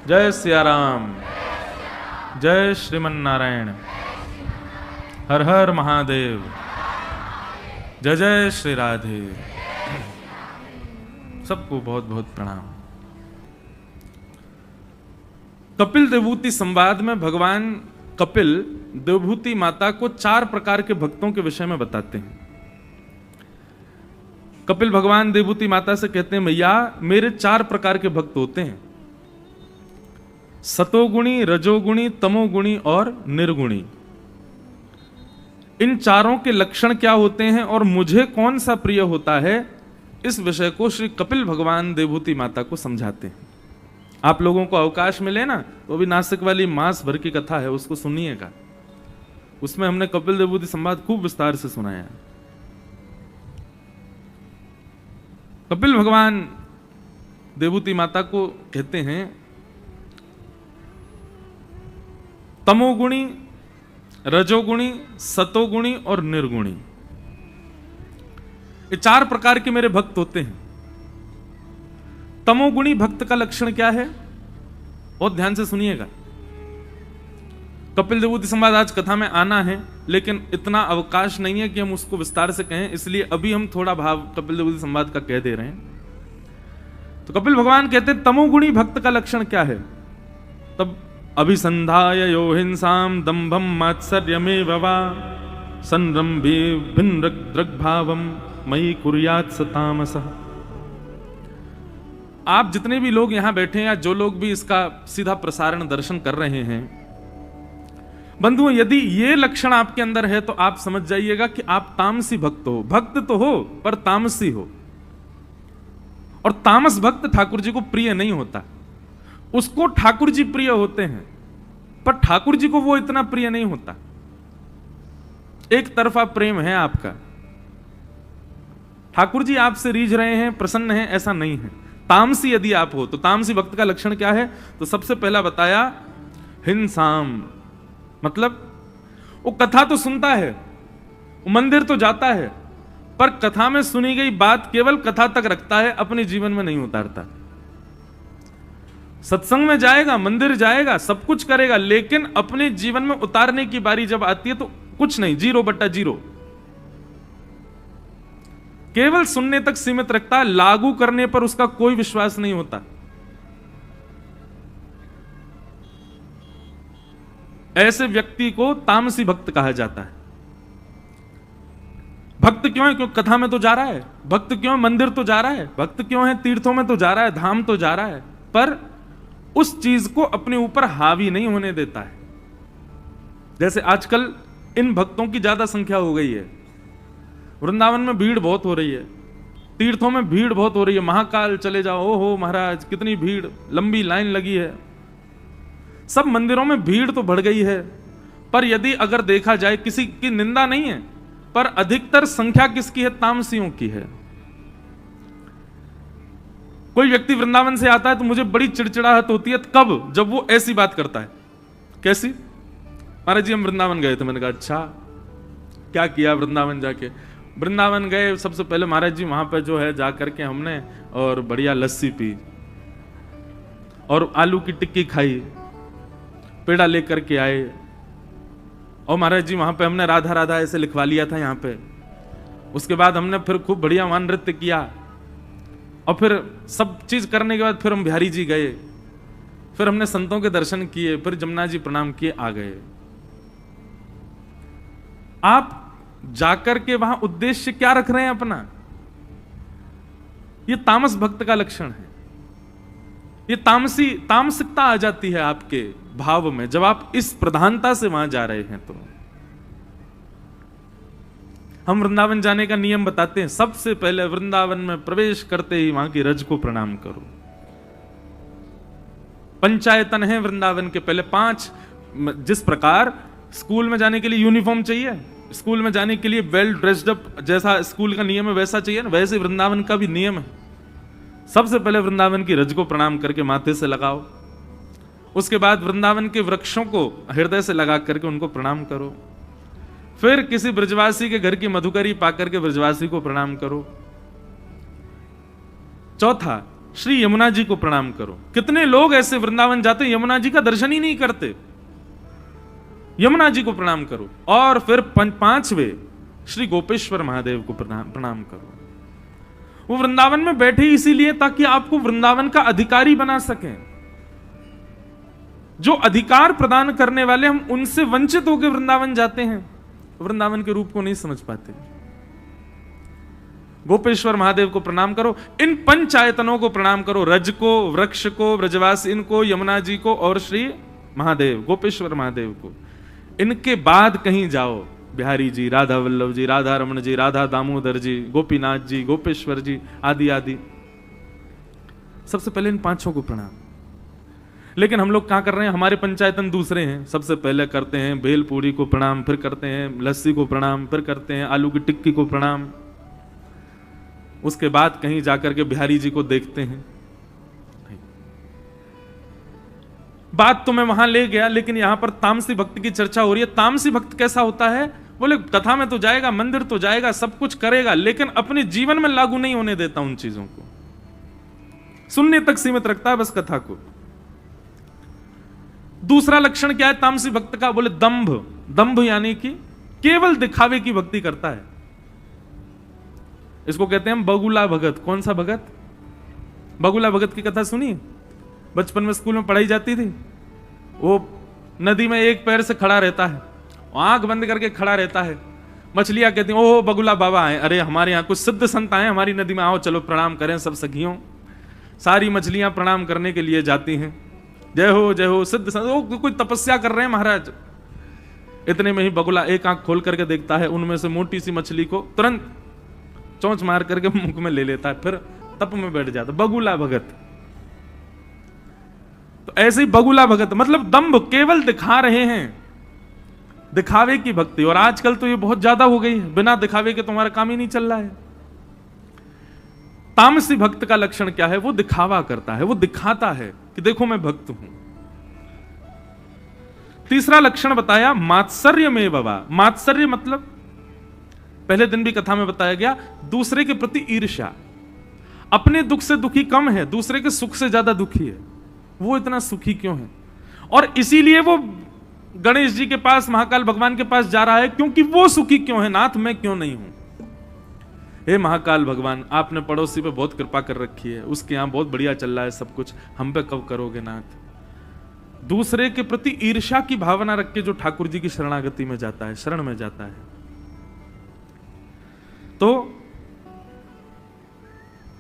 जय सिया राम, जय श्रीमन नारायण, हर हर महादेव, जय जय श्री राधे। सबको बहुत बहुत प्रणाम। कपिल देवभूति संवाद में भगवान कपिल देवभूति माता को 4 प्रकार के भक्तों के विषय में बताते हैं। कपिल भगवान देवभूति माता से कहते हैं, मैया मेरे 4 प्रकार के भक्त होते हैं, सतोगुणी, रजोगुणी, तमोगुणी और निर्गुणी। इन चारों के लक्षण क्या होते हैं और मुझे कौन सा प्रिय होता है, इस विषय को श्री कपिल भगवान देवभूति माता को समझाते हैं। आप लोगों को अवकाश मिले ना, तो अभी नासिक वाली मास भर की कथा है, उसको सुनिएगा। उसमें हमने कपिल देवभूति संवाद खूब विस्तार से सुनाया। कपिल भगवान देवभूति माता को कहते हैं, तमोगुणी, रजोगुणी, सतोगुणी और निर्गुणी, ये 4 प्रकार के मेरे भक्त होते हैं। तमोगुणी भक्त का लक्षण क्या है, बहुत ध्यान से सुनिएगा। कपिल देवभूति संवाद आज कथा में आना है, लेकिन इतना अवकाश नहीं है कि हम उसको विस्तार से कहें, इसलिए अभी हम थोड़ा भाव कपिल देवभूति संवाद का कह दे रहे हैं। तो कपिल भगवान कहते हैं तमोगुणी भक्त का लक्षण क्या है। तब अभिसंधाय यो हिंसाम दंभम मात्सर्यमेव वा संरंभे भिन्नदृग्भावम मयि कुर्यात् स तामसः। आप जितने भी लोग यहां बैठे हैं या जो लोग भी इसका सीधा प्रसारण दर्शन कर रहे हैं, बंधुओं, यदि ये लक्षण आपके अंदर है तो आप समझ जाइएगा कि आप तामसी भक्त हो। भक्त तो हो पर तामसी हो, और तामस भक्त ठाकुर जी को प्रिय नहीं होता। उसको ठाकुर जी प्रिय होते हैं, पर ठाकुर जी को वो इतना प्रिय नहीं होता। एक तरफा प्रेम है आपका, ठाकुर जी आपसे रीझ रहे हैं, प्रसन्न हैं, ऐसा नहीं है। तामसी यदि आप हो तो तामसी भक्त का लक्षण क्या है, तो सबसे पहला बताया हिंसाम, मतलब वो कथा तो सुनता है, वो मंदिर तो जाता है, पर कथा में सुनी गई बात केवल कथा तक रखता है, अपने जीवन में नहीं उतारता। सत्संग में जाएगा, मंदिर जाएगा, सब कुछ करेगा, लेकिन अपने जीवन में उतारने की बारी जब आती है तो कुछ नहीं, 0/0। केवल सुनने तक सीमित रखता है, लागू करने पर उसका कोई विश्वास नहीं होता। ऐसे व्यक्ति को तामसी भक्त कहा जाता है। भक्त क्यों है? क्योंकि कथा में तो जा रहा है। भक्त क्यों? मंदिर तो जा रहा है। भक्त क्यों है? तीर्थों में तो जा रहा है, धाम तो जा रहा है, पर उस चीज को अपने ऊपर हावी नहीं होने देता है। जैसे आजकल इन भक्तों की ज्यादा संख्या हो गई है। वृंदावन में भीड़ बहुत हो रही है, तीर्थों में भीड़ बहुत हो रही है। महाकाल चले जाओ, ओहो महाराज कितनी भीड़, लंबी लाइन लगी है। सब मंदिरों में भीड़ तो बढ़ गई है, पर यदि अगर देखा जाए, किसी की निंदा नहीं है, पर अधिकतर संख्या किसकी है? तामसियों की है। कोई व्यक्ति वृंदावन से आता है तो मुझे बड़ी चिड़चिड़ाहट होती है। कब? जब वो ऐसी बात करता है। कैसी? महाराज जी हम वृंदावन गए थे। मैंने कहा अच्छा, क्या किया वृंदावन जाके? वृंदावन गए, सबसे पहले महाराज जी वहां पे जो है जा करके हमने और बढ़िया लस्सी पी और आलू की टिक्की खाई, पेड़ा लेकर के आए, और महाराज जी वहां पे हमने राधा राधा ऐसे लिखवा लिया था यहाँ पे। उसके बाद हमने फिर खूब बढ़िया वहां नृत्य किया, और फिर सब चीज करने के बाद फिर हम बिहारी जी गए, फिर हमने संतों के दर्शन किए, फिर जमुना जी प्रणाम किए, आ गए। आप जाकर के वहां उद्देश्य क्या रख रहे हैं अपना? यह तामस भक्त का लक्षण है। ये तामसिकता आ जाती है आपके भाव में जब आप इस प्रधानता से वहां जा रहे हैं। तो हम वृंदावन जाने का नियम बताते हैं। सबसे पहले वृंदावन में प्रवेश करते ही वहां की रज को प्रणाम करो। पंचायतन है वृंदावन के पहले 5। जिस प्रकार स्कूल में जाने के लिए यूनिफॉर्म चाहिए, स्कूल में जाने के लिए वेल ड्रेस्ड अप जैसा स्कूल का नियम है वैसा चाहिए ना, वैसे वृंदावन का भी नियम है। सबसे पहले वृंदावन की रज को प्रणाम करके माथे से लगाओ, उसके बाद वृंदावन के वृक्षों को हृदय से लगा करके उनको प्रणाम करो, फिर किसी ब्रजवासी के घर की मधुकरी पाकर के ब्रजवासी को प्रणाम करो। चौथा, श्री यमुना जी को प्रणाम करो। कितने लोग ऐसे वृंदावन जाते यमुना जी का दर्शन ही नहीं करते। यमुना जी को प्रणाम करो। और फिर पांचवे श्री गोपेश्वर महादेव को प्रणाम करो। वो वृंदावन में बैठे इसीलिए ताकि आपको वृंदावन का अधिकारी बना सकें। जो अधिकार प्रदान करने वाले, हम उनसे वंचित होकर वृंदावन जाते हैं, वृंदावन के रूप को नहीं समझ पाते। गोपेश्वर महादेव को प्रणाम करो। इन पंचायतनों को प्रणाम करो, रज को, वृक्ष को, ब्रजवासी इनको, यमुना जी को और श्री महादेव गोपेश्वर महादेव को। इनके बाद कहीं जाओ, बिहारी जी, राधा वल्लभ जी, राधा रमण जी, राधा दामोदर जी, गोपीनाथ जी, गोपेश्वर जी आदि आदि, सबसे पहले इन पांचों को प्रणाम। लेकिन हम लोग क्या कर रहे हैं, हमारे पंचायतन दूसरे हैं। सबसे पहले करते हैं भेलपूरी को प्रणाम, फिर करते हैं लस्सी को प्रणाम, फिर करते हैं आलू की टिक्की को प्रणाम। उसके बाद कहीं जाकर के बिहारी जी को देखते हैं। बात तो मैं वहां ले गया, लेकिन यहां पर तामसी भक्त की चर्चा हो रही है। तामसी भक्त कैसा होता है? बोले कथा में तो जाएगा, मंदिर तो जाएगा, सब कुछ करेगा, लेकिन अपने जीवन में लागू नहीं होने देता उन चीजों को, सुनने तक सीमित रखता है बस कथा को। दूसरा लक्षण क्या है तामसी भक्त का? बोले दंभ। दंभ यानी कि केवल दिखावे की भक्ति करता है। इसको कहते हैं बगुला भगत। कौन सा भगत? बगुला भगत की कथा सुनी? बचपन में स्कूल में पढ़ाई जाती थी। वो नदी में एक पैर से खड़ा रहता है, आंख बंद करके खड़ा रहता है। मछलियां कहती हैं ओह बगुला बाबा आए, अरे हमारे यहाँ कुछ सिद्ध संत आए हमारी नदी में, आओ चलो प्रणाम करें सब सखियों। सारी मछलियां प्रणाम करने के लिए जाती हैं, जय हो सिद्ध संत। वो कोई तपस्या कर रहे हैं महाराज। इतने में ही बगुला एक आंख खोल करके देखता है, उनमें से मोटी सी मछली को तुरंत चोंच मार करके मुंह में ले लेता है, फिर तप में बैठ जाता। बगुला भगत। तो ऐसे ही बगुला भगत मतलब दंभ, केवल दिखा रहे हैं, दिखावे की भक्ति। और आजकल तो ये बहुत ज्यादा हो गई है, बिना दिखावे के तुम्हारा काम ही नहीं चल रहा है। तामसी भक्त का लक्षण क्या है? वो दिखावा करता है, वो दिखाता है कि देखो मैं भक्त हूं। तीसरा लक्षण बताया मात्सर्य में बाबा। मात्सर्य मतलब पहले दिन भी कथा में बताया गया, दूसरे के प्रति ईर्ष्या। अपने दुख से दुखी कम है, दूसरे के सुख से ज्यादा दुखी है। वो इतना सुखी क्यों है? और इसीलिए वो गणेश जी के पास, महाकाल भगवान के पास जा रहा है, क्योंकि वो सुखी क्यों है? नाथ मैं क्यों नहीं हूं? हे महाकाल भगवान, आपने पड़ोसी पे बहुत कृपा कर रखी है, उसके यहां बहुत बढ़िया चल रहा है सब कुछ, हम पे कब करोगे नाथ? दूसरे के प्रति ईर्ष्या की भावना रख के जो ठाकुर जी की शरणागति में जाता है, शरण में जाता है, तो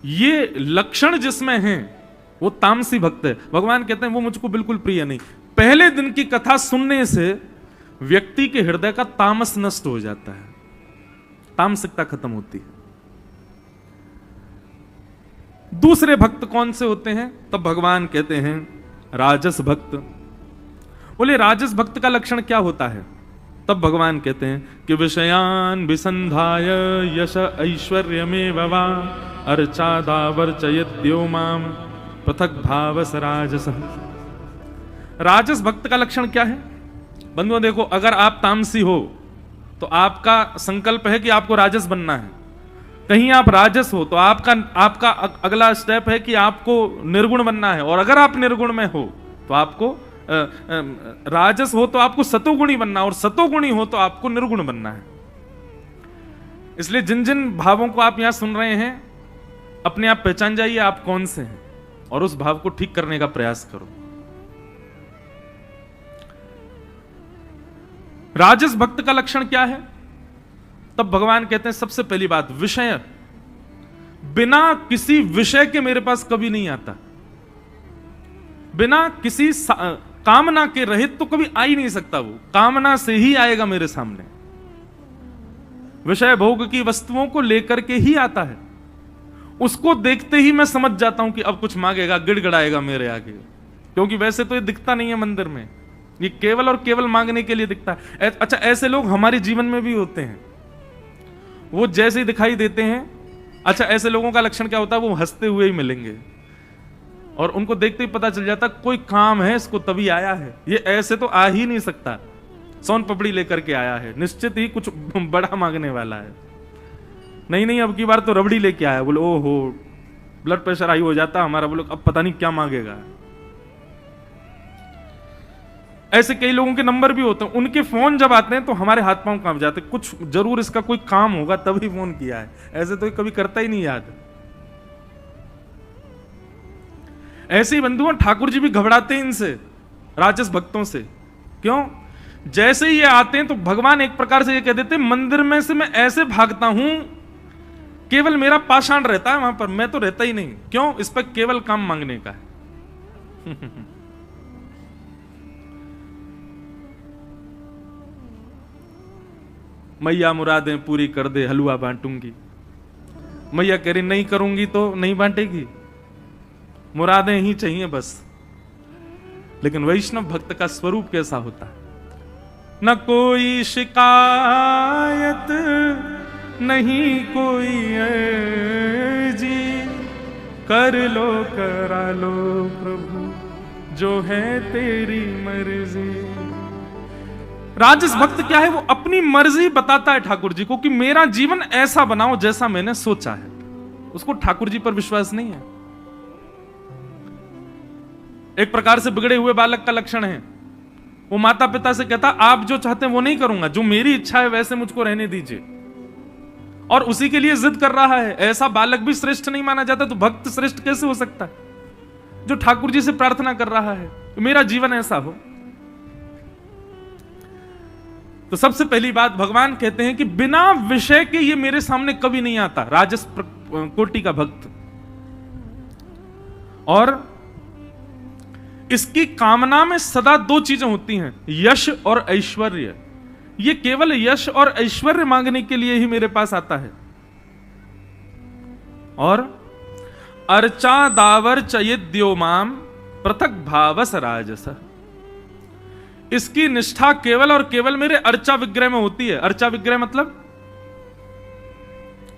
ये लक्षण जिसमें है वो तामसी भक्त है। भगवान कहते हैं वो मुझको बिल्कुल प्रिय नहीं। पहले दिन की कथा सुनने से व्यक्ति के हृदय का तामस नष्ट हो जाता है, तामसिकता खत्म होती है। दूसरे भक्त कौन से होते हैं? तब भगवान कहते हैं राजस भक्त। बोले राजस भक्त का लक्षण क्या होता है? तब भगवान कहते हैं कि विषयान विसंधाय यश ऐश्वर्य में वा अर्चादावर्चयत्यो माम पृथक भावस राजस। राजस भक्त का लक्षण क्या है? बंधुओं देखो, अगर आप तामसी हो तो आपका संकल्प है कि आपको राजस बनना है। कहीं आप राजस हो तो आपका अगला स्टेप है कि आपको निर्गुण बनना है। और अगर आप निर्गुण में हो तो आपको राजस हो तो आपको सतोगुणी बनना, और सतोगुणी हो तो आपको निर्गुण बनना है। इसलिए जिन जिन भावों को आप यहां सुन रहे हैं, अपने आप पहचान जाइए आप कौन से हैं, और उस भाव को ठीक करने का प्रयास करो। राजस भक्त का लक्षण क्या है? तब भगवान कहते हैं सबसे पहली बात विषय। बिना किसी विषय के मेरे पास कभी नहीं आता, बिना किसी कामना के रहित तो कभी आ ही नहीं सकता। वो कामना से ही आएगा मेरे सामने, विषय भोग की वस्तुओं को लेकर के ही आता है। उसको देखते ही मैं समझ जाता हूं कि अब कुछ मांगेगा, गिड़गिड़ाएगा मेरे आगे, क्योंकि वैसे तो ये दिखता नहीं है मंदिर में, ये केवल और केवल मांगने के लिए दिखता है। अच्छा, ऐसे लोग हमारे जीवन में भी होते हैं, वो जैसे ही दिखाई देते हैं। अच्छा, ऐसे लोगों का लक्षण क्या होता है? वो हंसते हुए ही मिलेंगे, और उनको देखते ही पता चल जाता कोई काम है इसको, तभी आया है। ये ऐसे तो आ ही नहीं सकता, सोन पपड़ी लेकर के आया है, निश्चित ही कुछ बड़ा मांगने वाला है। नहीं, अब की बार तो रबड़ी लेके आया। बोले ओहो, ब्लड प्रेशर हाई हो जाता हमारा, बोलो अब पता नहीं क्या मांगेगा। ऐसे कई लोगों के नंबर भी होते हैं, उनके फोन जब आते हैं तो हमारे हाथ पांव कांप जाते हैं, कुछ जरूर इसका कोई काम होगा तभी फोन किया है, ऐसे तो कभी करता ही नहीं याद। ऐसे ही बंधुओं ठाकुर जी भी घबराते हैं इनसे, राजस भक्तों से। क्यों? जैसे ही ये आते हैं तो भगवान एक प्रकार से ये कह देते हैं, मंदिर में से मैं ऐसे भागता हूं, केवल मेरा पाषाण रहता है वहां पर, मैं तो रहता ही नहीं। क्यों? इस पर केवल काम मांगने का है। मैया मुरादें पूरी कर दे, हलवा बांटूंगी। मैया कह रही नहीं करूंगी तो नहीं बांटेगी, मुरादें ही चाहिए बस। लेकिन वैष्णव भक्त का स्वरूप कैसा होता है? न कोई शिकायत नहीं कोई अर्जी, कर लो करा लो प्रभु जो है तेरी मर्जी। राजस भक्त क्या है? वो अपनी मर्जी बताता है ठाकुर जी को कि मेरा जीवन ऐसा बनाओ जैसा मैंने सोचा है। उसको ठाकुर जी पर विश्वास नहीं है। एक प्रकार से बिगड़े हुए बालक का लक्षण है। वो माता पिता से कहता आप जो चाहते हैं वो नहीं करूंगा, जो मेरी इच्छा है वैसे मुझको रहने दीजिए, और उसी के लिए जिद कर रहा है। ऐसा बालक भी श्रेष्ठ नहीं माना जाता, तो भक्त श्रेष्ठ कैसे हो सकता है? जो ठाकुर जी से प्रार्थना कर रहा है मेरा जीवन ऐसा हो। तो सबसे पहली बात भगवान कहते हैं कि बिना विषय के ये मेरे सामने कभी नहीं आता, राजस कोटि का भक्त। और इसकी कामना में सदा दो चीजें होती हैं, यश और ऐश्वर्य। ये केवल यश और ऐश्वर्य मांगने के लिए ही मेरे पास आता है। और अर्चा दावर चयेद्यो माम पृथक भावस राजस, इसकी निष्ठा केवल और केवल मेरे अर्चा विग्रह में होती है। अर्चा विग्रह मतलब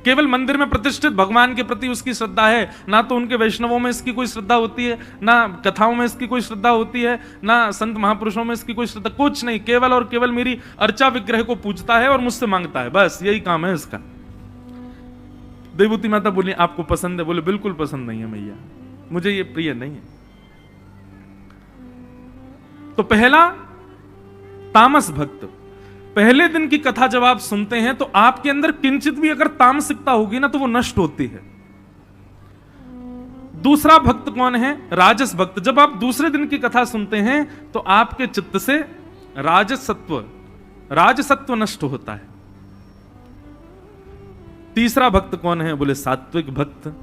केवल मंदिर में प्रतिष्ठित भगवान के प्रति उसकी श्रद्धा है, ना तो उनके वैष्णवों में इसकी कोई श्रद्धा होती है, ना कथाओं में इसकी कोई श्रद्धा होती है, ना संत महापुरुषों में इसकी कोई श्रद्धा, कुछ नहीं। केवल और केवल मेरी अर्चा विग्रह को पूजता है और मुझसे मांगता है, बस यही काम है इसका। देवभूति माता बोली आपको पसंद है? बोले बिल्कुल पसंद नहीं है मैया, मुझे ये प्रिय नहीं है। तो पहला तामस भक्त, पहले दिन की कथा जब आप सुनते हैं तो आपके अंदर किंचित भी अगर तामसिकता होगी ना तो वो नष्ट होती है। दूसरा भक्त कौन है? राजस भक्त। जब आप दूसरे दिन की कथा सुनते हैं तो आपके चित्त से राजसत्व नष्ट होता है। तीसरा भक्त कौन है? बोले सात्विक भक्त।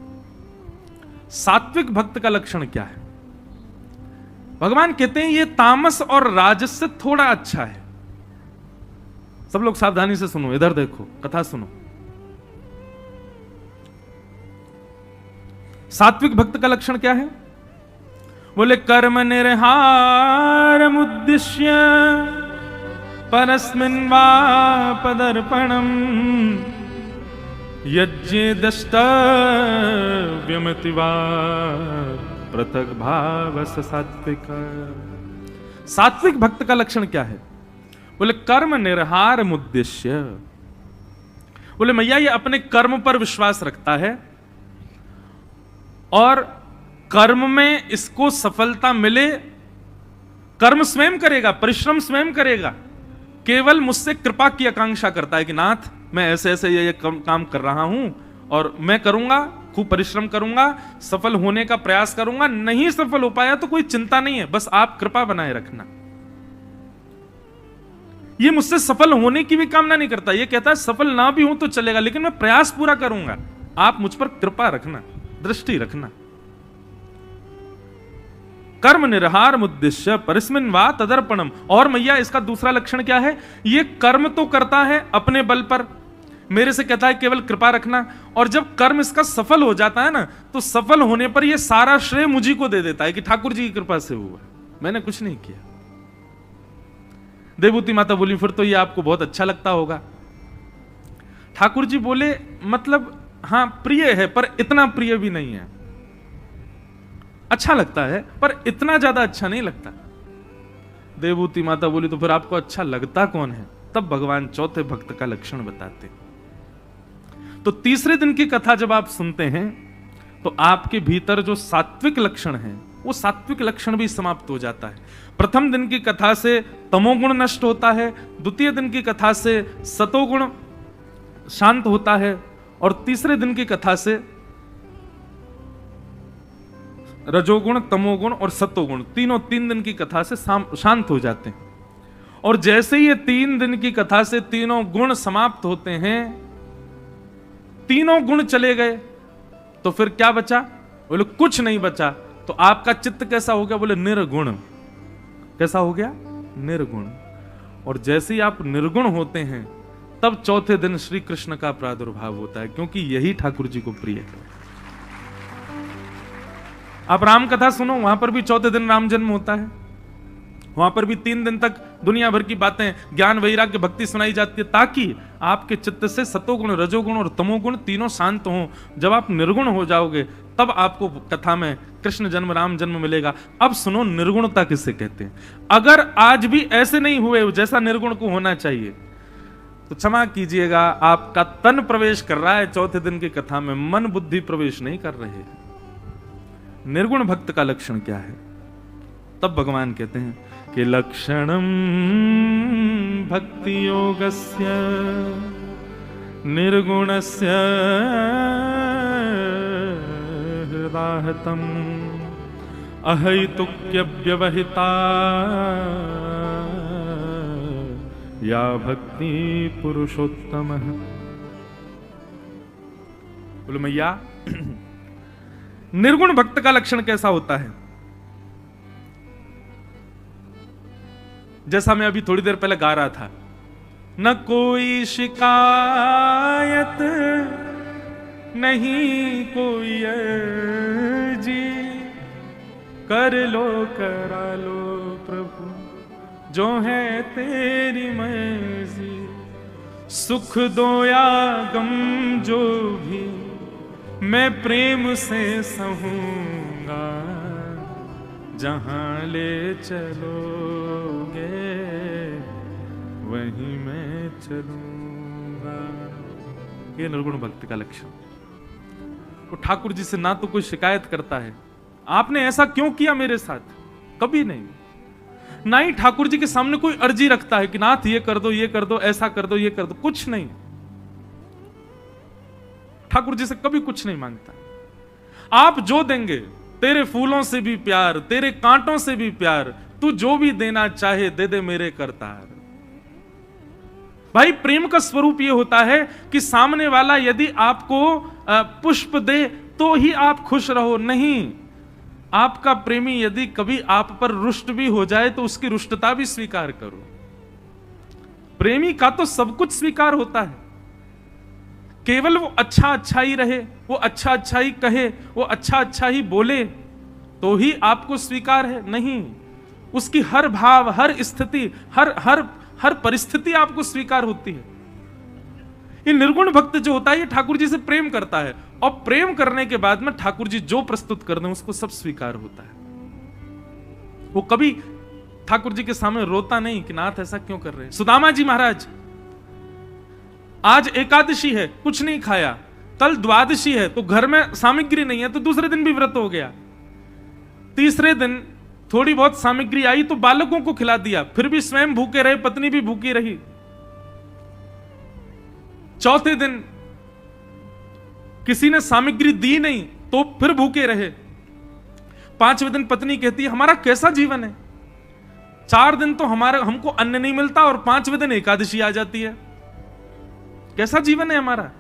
सात्विक भक्त का लक्षण क्या है? भगवान कहते हैं ये तामस और राजस से थोड़ा अच्छा है। सब लोग सावधानी से सुनो, इधर देखो, कथा सुनो। सात्विक भक्त का लक्षण क्या है? बोले कर्म निर्हार मुद्दिश्य परस्मिन् वा पदर्पणम यज्ञेदष्टव्यमति वा पृथक भावस सात्विक। सात्विक भक्त का लक्षण क्या है? बोले कर्म निर्हार मुद्देश्य। बोले मैया ये अपने कर्म पर विश्वास रखता है और कर्म में इसको सफलता मिले, कर्म स्वयं करेगा, परिश्रम स्वयं करेगा, केवल मुझसे कृपा की आकांक्षा करता है कि नाथ मैं ऐसे ऐसे ये काम कर रहा हूं और मैं करूंगा, खूब परिश्रम करूंगा, सफल होने का प्रयास करूंगा। नहीं सफल हो पाया तो कोई चिंता नहीं है, बस आप कृपा बनाए रखना। ये मुझसे सफल होने की भी कामना नहीं करता, ये कहता है सफल ना भी हूं तो चलेगा लेकिन मैं प्रयास पूरा करूंगा, आप मुझ पर कृपा रखना, दृष्टि रखना। कर्म निर्हार मुद्देश्य परिस्मिन् वा तदर्पणम। और मैया इसका दूसरा लक्षण क्या है? ये कर्म तो करता है अपने बल पर, मेरे से कहता है केवल कृपा रखना, और जब कर्म इसका सफल हो जाता है ना तो सफल होने पर ये सारा श्रेय मुझी को दे देता है कि ठाकुर जी की कृपा से हुआ, मैंने कुछ नहीं किया। देवभूति माता बोली फिर तो ये आपको बहुत अच्छा लगता होगा। ठाकुर जी बोले मतलब हां प्रिय है पर इतना प्रिय भी नहीं है, अच्छा लगता है पर इतना ज्यादा अच्छा नहीं लगता। देवभूति माता बोली तो फिर आपको अच्छा लगता कौन है? तब भगवान चौथे भक्त का लक्षण बताते। तो तीसरे दिन की कथा जब आप सुनते हैं तो आपके भीतर जो सात्विक लक्षण है वो सात्विक लक्षण भी समाप्त हो जाता है। प्रथम दिन की कथा से तमोगुण नष्ट होता है, द्वितीय दिन की कथा से सतोगुण शांत होता है, और तीसरे दिन की कथा से रजोगुण, तमोगुण और सतोगुण तीनों 3 दिन की कथा से शांत हो जाते हैं। और जैसे ये 3 दिन की कथा से तीनों गुण समाप्त होते हैं, तीनों गुण चले गए, तो फिर क्या बचा? बोले कुछ नहीं बचा। तो आपका चित्त कैसा हो गया? बोले निर्गुण। कैसा हो गया? निर्गुण। और जैसे ही आप निर्गुण होते हैं तब चौथे दिन श्री कृष्ण का प्रादुर्भाव होता है, क्योंकि यही ठाकुर जी को प्रिय है। आप राम कथा सुनो, वहां पर भी चौथे दिन राम जन्म होता है, वहां पर भी 3 दिन तक दुनिया भर की बातें, ज्ञान, वैराग्य, भक्ति सुनाई जाती है, ताकि आपके चित्त से सतोगुण, रजोगुण और तमोगुण तीनों शांत हों। जब आप निर्गुण हो जाओगे तब आपको कथा में कृष्ण जन्म, राम जन्म मिलेगा। अब सुनो, निर्गुणता किसे कहते हैं? अगर आज भी ऐसे नहीं हुए जैसा निर्गुण को होना चाहिए, तो क्षमा कीजिएगा, आपका तन प्रवेश कर रहा है चौथे दिन की कथा में, मन बुद्धि प्रवेश नहीं कर रहे हैं। निर्गुण भक्त का लक्षण क्या है? तब भगवान कहते हैं कि लक्षणम भक्ति योगस्य निर्गुणस्य हृदाहतम अहैतुक्य व्यवहिता या भक्ति पुरुषोत्तम। बोलो मैया, निर्गुण भक्त का लक्षण कैसा होता है? जैसा मैं अभी थोड़ी देर पहले गा रहा था, न कोई शिकायत नहीं कोई अर्जी, कर लो करा लो प्रभु जो है तेरी मर्जी, सुख दो या गम जो भी मैं प्रेम से सहूंगा, जहां ले चलोगे वहीं मैं चलूंगा। ये निर्गुण भक्त का लक्षण। वो ठाकुर जी से ना तो कोई शिकायत करता है, आपने ऐसा क्यों किया मेरे साथ, कभी नहीं। ना ही ठाकुर जी के सामने कोई अर्जी रखता है कि नाथ ये कर दो, ये कर दो, ऐसा कर दो, ये कर दो, कुछ नहीं। ठाकुर जी से कभी कुछ नहीं मांगता। आप जो देंगे, तेरे फूलों से भी प्यार, तेरे कांटों से भी प्यार, तू जो भी देना चाहे दे दे मेरे करतार। भाई, प्रेम का स्वरूप यह होता है कि सामने वाला यदि आपको पुष्प दे तो ही आप खुश रहो, नहीं। आपका प्रेमी यदि कभी आप पर रुष्ट भी हो जाए तो उसकी रुष्टता भी स्वीकार करो। प्रेमी का तो सब कुछ स्वीकार होता है, केवल वो अच्छा अच्छा ही रहे, वो अच्छा अच्छा ही कहे, वो अच्छा अच्छा ही बोले तो ही आपको स्वीकार है, नहीं। उसकी हर भाव, हर स्थिति, हर परिस्थिति आपको स्वीकार होती है। ये निर्गुण भक्त जो होता है ये ठाकुर जी से प्रेम करता है, और प्रेम करने के बाद में ठाकुर जी जो प्रस्तुत कर दें उसको सब स्वीकार होता है। वो कभी ठाकुर जी के सामने रोता नहीं कि नाथ ऐसा क्यों कर रहे हैं। सुदामा जी महाराज, आज एकादशी है, कुछ नहीं खाया, कल द्वादशी है तो घर में सामग्री नहीं है तो दूसरे दिन भी व्रत हो गया, तीसरे दिन थोड़ी बहुत सामग्री आई तो बालकों को खिला दिया, फिर भी स्वयं भूखे रहे, पत्नी भी भूखी रही। चौथे दिन किसी ने सामग्री दी नहीं तो फिर भूखे रहे। 5वें दिन पत्नी कहती है हमारा कैसा जीवन है, 4 दिन तो हमको अन्न नहीं मिलता और 5वें दिन एकादशी आ जाती है, कैसा जीवन है हमारा।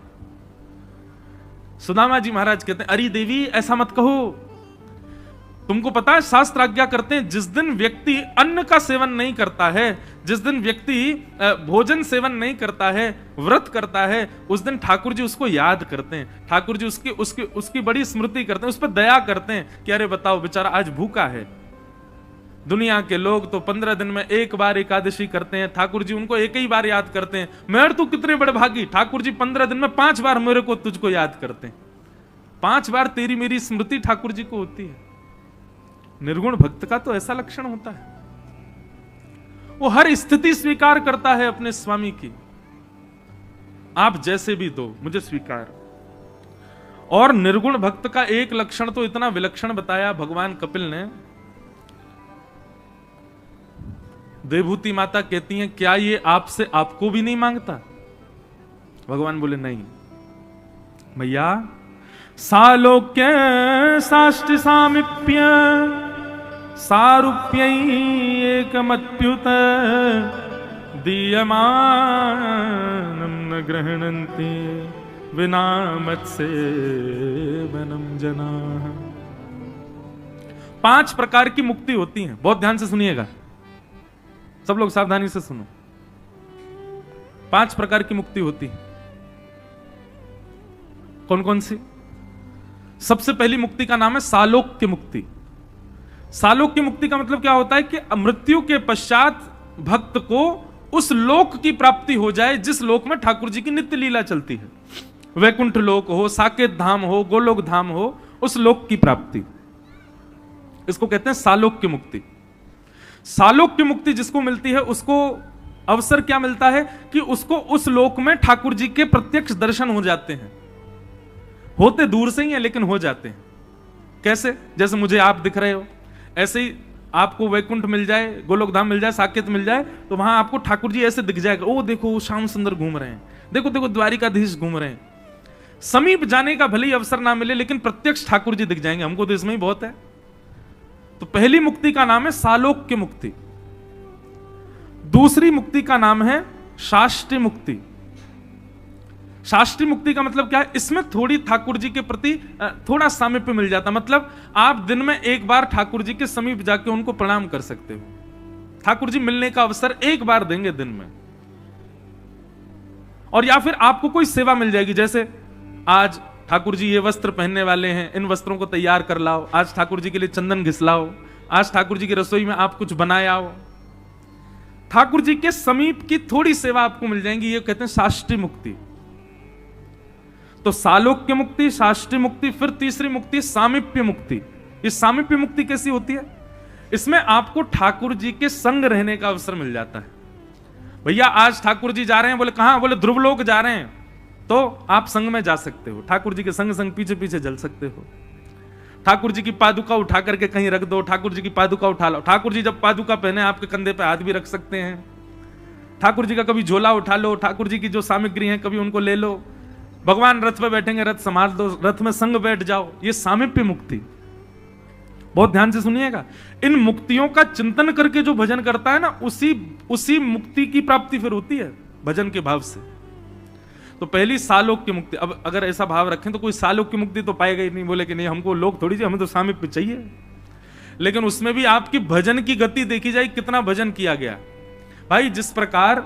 सुदामा जी महाराज कहते हैं अरे देवी ऐसा मत कहो, तुमको पता है शास्त्र आज्ञा करते हैं जिस दिन व्यक्ति अन्न का सेवन नहीं करता है, जिस दिन व्यक्ति भोजन सेवन नहीं करता है, व्रत करता है, उस दिन ठाकुर जी उसको याद करते हैं, ठाकुर जी उसकी बड़ी स्मृति करते हैं, उस पर दया करते हैं कि अरे बताओ बेचारा आज भूखा है। दुनिया के लोग तो 15 दिन में एक बार एकादशी करते हैं, ठाकुर जी उनको एक ही बार याद करते हैं। मैं तू कितने बड़े भागी, ठाकुर जी 15 दिन में 5 बार मेरे को तुझको याद करते हैं, 5 बार तेरी मेरी स्मृति ठाकुर जी को होती है। निर्गुण भक्त का तो ऐसा लक्षण होता है, वो हर स्थिति स्वीकार करता है अपने स्वामी की, आप जैसे भी दो मुझे स्वीकार। और निर्गुण भक्त का एक लक्षण तो इतना विलक्षण बताया भगवान कपिल ने। देवभूति माता कहती हैं क्या ये आपसे आपको भी नहीं मांगता? भगवान बोले नहीं भैया, सालोक्य साष्टि सामिप्य सारूप्य एकमत्युत दीयमानं न गृह्णन्ति विना मत्सेवनं जनाः। 5 प्रकार की मुक्ति होती है, बहुत ध्यान से सुनिएगा, सब लोग सावधानी से सुनो। 5 प्रकार की मुक्ति होती है। कौन कौन सी? सबसे पहली मुक्ति का नाम है सालोक्य मुक्ति। सालोक्य मुक्ति का मतलब क्या होता है कि मृत्यु के पश्चात भक्त को उस लोक की प्राप्ति हो जाए जिस लोक में ठाकुर जी की नित्य लीला चलती है। वैकुंठ लोक हो, साकेत धाम हो, गोलोक धाम हो, उस लोक की प्राप्ति, इसको कहते हैं सालोक्य मुक्ति। सालोक्य मुक्ति जिसको मिलती है उसको अवसर क्या मिलता है कि उसको उस लोक में ठाकुर जी के प्रत्यक्ष दर्शन हो जाते हैं। होते दूर से ही है लेकिन हो जाते हैं। कैसे? जैसे मुझे आप दिख रहे हो, ऐसे ही आपको वैकुंठ मिल जाए, गोलोक धाम मिल जाए, साकेत मिल जाए, तो वहां आपको ठाकुर जी ऐसे दिख जाएगा। ओ देखो श्याम सुंदर घूम रहे हैं, देखो देखो द्वारिकाधीश घूम रहे हैं। समीप जाने का भले ही अवसर ना मिले लेकिन प्रत्यक्ष ठाकुर जी दिख जाएंगे, हमको तो इसमें ही बहुत है। तो पहली मुक्ति का नाम है सालोक्य मुक्ति। दूसरी मुक्ति का नाम है शास्त्रीय मुक्ति। शास्त्रीय मुक्ति का मतलब क्या है? इसमें थोड़ी ठाकुर जी के प्रति थोड़ा सामीप्य मिल जाता, मतलब आप दिन में एक बार ठाकुर जी के समीप जाके उनको प्रणाम कर सकते हो। ठाकुर जी मिलने का अवसर एक बार देंगे दिन में। और या फिर आपको कोई सेवा मिल जाएगी, जैसे आज ठाकुर जी ये वस्त्र पहनने वाले हैं, इन वस्त्रों को तैयार कर लाओ, आज ठाकुर जी के लिए चंदन घिसलाओ, आज ठाकुर जी की रसोई में आप कुछ बनाए आओ। ठाकुर जी के समीप की थोड़ी सेवा आपको मिल जाएगी, ये कहते हैं शास्त्रीय मुक्ति। तो सालोक्य मुक्ति, शास्त्रीय मुक्ति, फिर तीसरी मुक्ति सामीप्य मुक्ति। इस सामीप्य मुक्ति कैसी होती है? इसमें आपको ठाकुर जी के संग रहने का अवसर मिल जाता है। भैया आज ठाकुर जी जा रहे हैं, बोले कहां? बोले ध्रुवलोक जा रहे हैं, तो आप संग में जा सकते हो, ठाकुर जी के संग संग पीछे पीछे चल सकते हो। ठाकुर जी की पादुका उठा करके कहीं रख दो, ठाकुर जी की पादुका उठा लो। ठाकुर जी जब पादुका पहने आपके कंधे पे हाथ भी रख सकते हैं। ठाकुर जी का कभी झोला उठा लो, ठाकुर जी की जो सामग्री है कभी उनको ले लो। भगवान रथ पे बैठेंगे, रथ संभाल दो, रथ में संग बैठ जाओ। ये सामीप्य मुक्ति। बहुत ध्यान से सुनिएगा। इन मुक्तियों का चिंतन करके जो भजन करता है ना, उसी मुक्ति की प्राप्ति फिर होती है भजन के भाव से। तो पहली सालोक्य मुक्ति। अब अगर ऐसा भाव रखें तो कोई सालोक्य मुक्ति तो पाएगा ही नहीं, बोले कि नहीं हमको लोग थोड़ी चाहिए, हमें तो सामीप्य चाहिए। लेकिन उसमें भी आपकी भजन की गति देखी जाए, कितना भजन किया गया। भाई जिस प्रकार,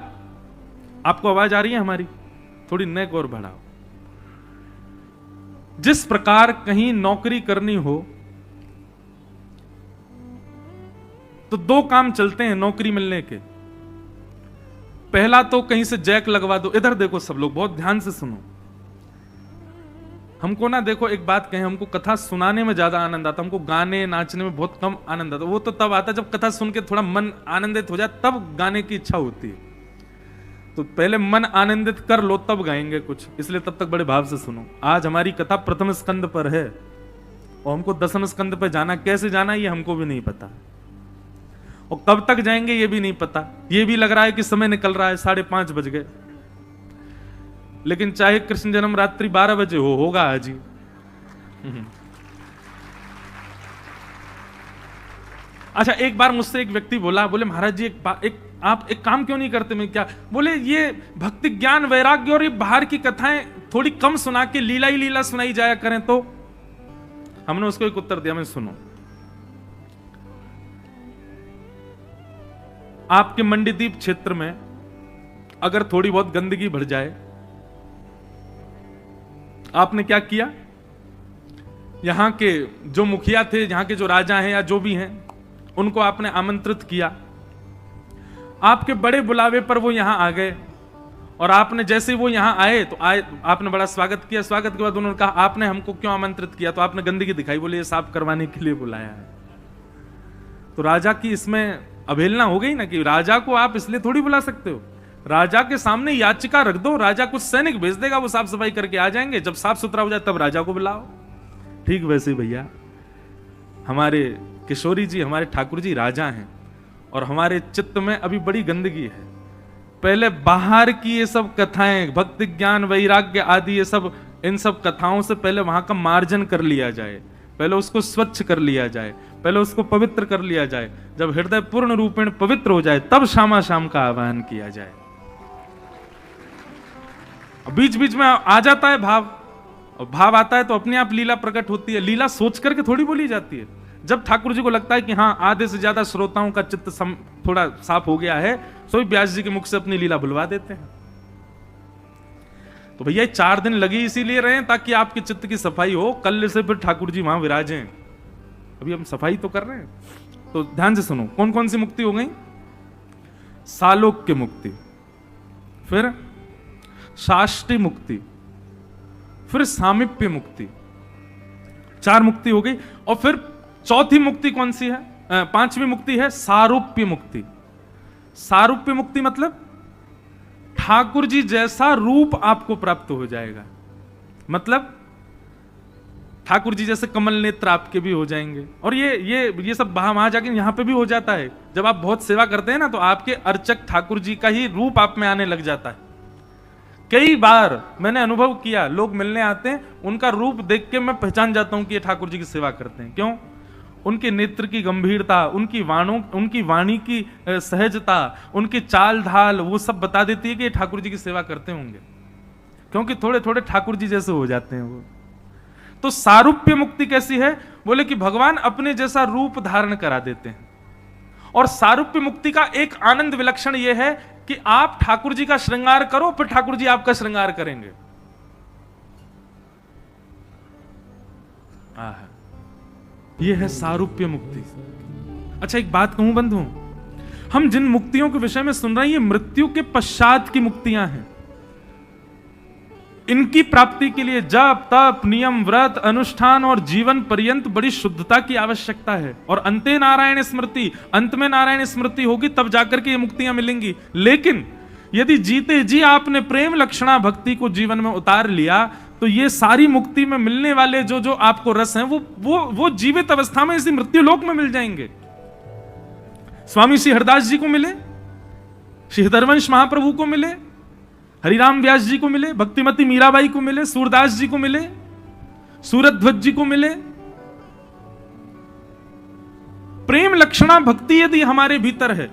आपको आवाज आ रही है हमारी? थोड़ी नेक और बढ़ाओ। जिस प्रकार कहीं नौकरी करनी हो तो 2 काम चलते हैं नौकरी मिलने के। पहला तो कहीं से जैक लगवा दो। इधर देखो सब लोग, बहुत ध्यान से सुनो। हमको ना देखो एक बात कहें, हमको कथा सुनाने में ज्यादा आनंद आता, हमको गाने नाचने में बहुत कम आनंद आता। वो तो तब आता जब कथा सुन के थोड़ा मन आनंदित हो जाए, तब गाने की इच्छा होती है। तो पहले मन आनंदित कर लो तब गाएंगे कुछ, इसलिए तब तक बड़े भाव से सुनो। आज हमारी कथा प्रथम स्कंद पर है और हमको 10वें स्कंद पर जाना, कैसे जाना ये हमको भी नहीं पता, और कब तक जाएंगे ये भी नहीं पता। ये भी लग रहा है कि समय निकल रहा है, 5:30 बज गए। लेकिन चाहे कृष्ण जन्म रात्रि 12 बजे होगा आज ही। अच्छा, एक बार मुझसे एक व्यक्ति बोला, बोले महाराज जी आप एक काम क्यों नहीं करते? मैं क्या? बोले ये भक्ति ज्ञान वैराग्य और ये बाहर की कथाएं थोड़ी कम सुना के लीला ही लीला सुनाई जाया करें तो। हमने उसको एक उत्तर दिया, मैं सुनो। आपके मंडीदीप क्षेत्र में अगर थोड़ी बहुत गंदगी भर जाए, आपने क्या किया? यहां के जो मुखिया थे, यहां के जो राजा हैं या जो भी हैं, उनको आपने आमंत्रित किया। आपके बड़े बुलावे पर वो यहां आ गए और आपने जैसे वो यहां आए तो आपने बड़ा स्वागत किया। स्वागत के बाद उन्होंने कहा आपने हमको क्यों आमंत्रित किया? तो आपने गंदगी दिखाई, बोले ये साफ करवाने के लिए बुलाया है। तो राजा की इसमें अवहेलना हो गई ना, कि राजा को आप इसलिए थोड़ी बुला सकते हो। राजा के सामने याचिका रख दो, राजा कुछ सैनिक भेज देगा, वो साफ सफाई करके आ जाएंगे। जब साफ सुथरा हो जाए तब राजा को बुलाओ। ठीक वैसे भैया हमारे किशोरी जी, हमारे ठाकुर जी राजा हैं और हमारे चित्त में अभी बड़ी गंदगी है। पहले बाहर की ये सब कथाएं, भक्ति ज्ञान वैराग्य आदि, ये सब, इन सब कथाओं से पहले वहां का मार्जन कर लिया जाए, पहले उसको स्वच्छ कर लिया जाए, पहले उसको पवित्र कर लिया जाए। जब हृदय पूर्ण रूपेण पवित्र हो जाए तब श्यामा शाम का आह्वान किया जाए। बीच बीच में आ जाता है भाव, और भाव आता है तो अपने आप लीला प्रकट होती है। लीला सोच करके थोड़ी बोली जाती है। जब ठाकुर जी को लगता है कि हाँ आधे से ज्यादा श्रोताओं का चित्त थोड़ा साफ हो गया है, तो व्यास जी के मुख से अपनी लीला बुलवा देते हैं। तो भैया 4 दिन लगे इसीलिए रहे ताकि आपके चित्त की सफाई हो, कल से फिर ठाकुर जी वहां विराजें। अभी हम सफाई तो कर रहे हैं। तो ध्यान से सुनो, कौन कौन सी मुक्ति हो गई? सालोक्य मुक्ति, फिर शाष्टी मुक्ति, फिर सामीप्य मुक्ति, 4 मुक्ति हो गई। और फिर चौथी मुक्ति कौन सी है? 5वीं मुक्ति है सारूप्य मुक्ति। सारूप्य मुक्ति मतलब ठाकुर जी जैसा रूप आपको प्राप्त हो जाएगा। मतलब ठाकुर जी जैसे कमल नेत्र आपके भी हो जाएंगे। और ये सब वहां जाके यहां पे भी हो जाता है। जब आप बहुत सेवा करते हैं ना, तो आपके अर्चक ठाकुर जी का ही रूप आप में आने लग जाता है। कई बार मैंने अनुभव किया, लोग मिलने आते हैं, उनका रूप देख के मैं पहचान जाता हूं कि ये ठाकुर जी की सेवा करते हैं। क्यों? उनके नेत्र की गंभीरता, उनकी वाणी की सहजता, उनकी चाल ढाल, वो सब बता देती है कि ये ठाकुर जी की सेवा करते होंगे, क्योंकि थोड़े थोड़े ठाकुर जी जैसे हो जाते हैं वो। तो सारूप्य मुक्ति कैसी है? बोले कि भगवान अपने जैसा रूप धारण करा देते हैं। और सारूप्य मुक्ति का एक आनंद विलक्षण यह है कि आप ठाकुर जी का श्रृंगार करो, फिर ठाकुर जी आपका श्रृंगार करेंगे। यह है सारूप्य मुक्ति। अच्छा एक बात कहूं बंधु, हम जिन मुक्तियों के विषय में सुन रहे हैं, ये मृत्यु के पश्चात की मुक्तियां हैं। इनकी प्राप्ति के लिए जप तप नियम व्रत अनुष्ठान और जीवन पर्यंत बड़ी शुद्धता की आवश्यकता है। और अंते नारायण स्मृति, अंत में नारायण स्मृति होगी तब जाकर के ये मुक्तियां मिलेंगी। लेकिन यदि जीते जी आपने प्रेम लक्षणा भक्ति को जीवन में उतार लिया, तो ये सारी मुक्ति में मिलने वाले जो आपको रस हैं, वो जीवित अवस्था में इसी मृत्यु लोक में मिल जाएंगे। स्वामी श्री हरदास जी को मिले, श्री हरवंश महाप्रभु को मिले, हरिराम व्यास जी को मिले, भक्तिमती मीराबाई को मिले, सूरदास जी को मिले, सूरध्वज जी को मिले। प्रेम लक्षणा भक्ति यदि हमारे भीतर है,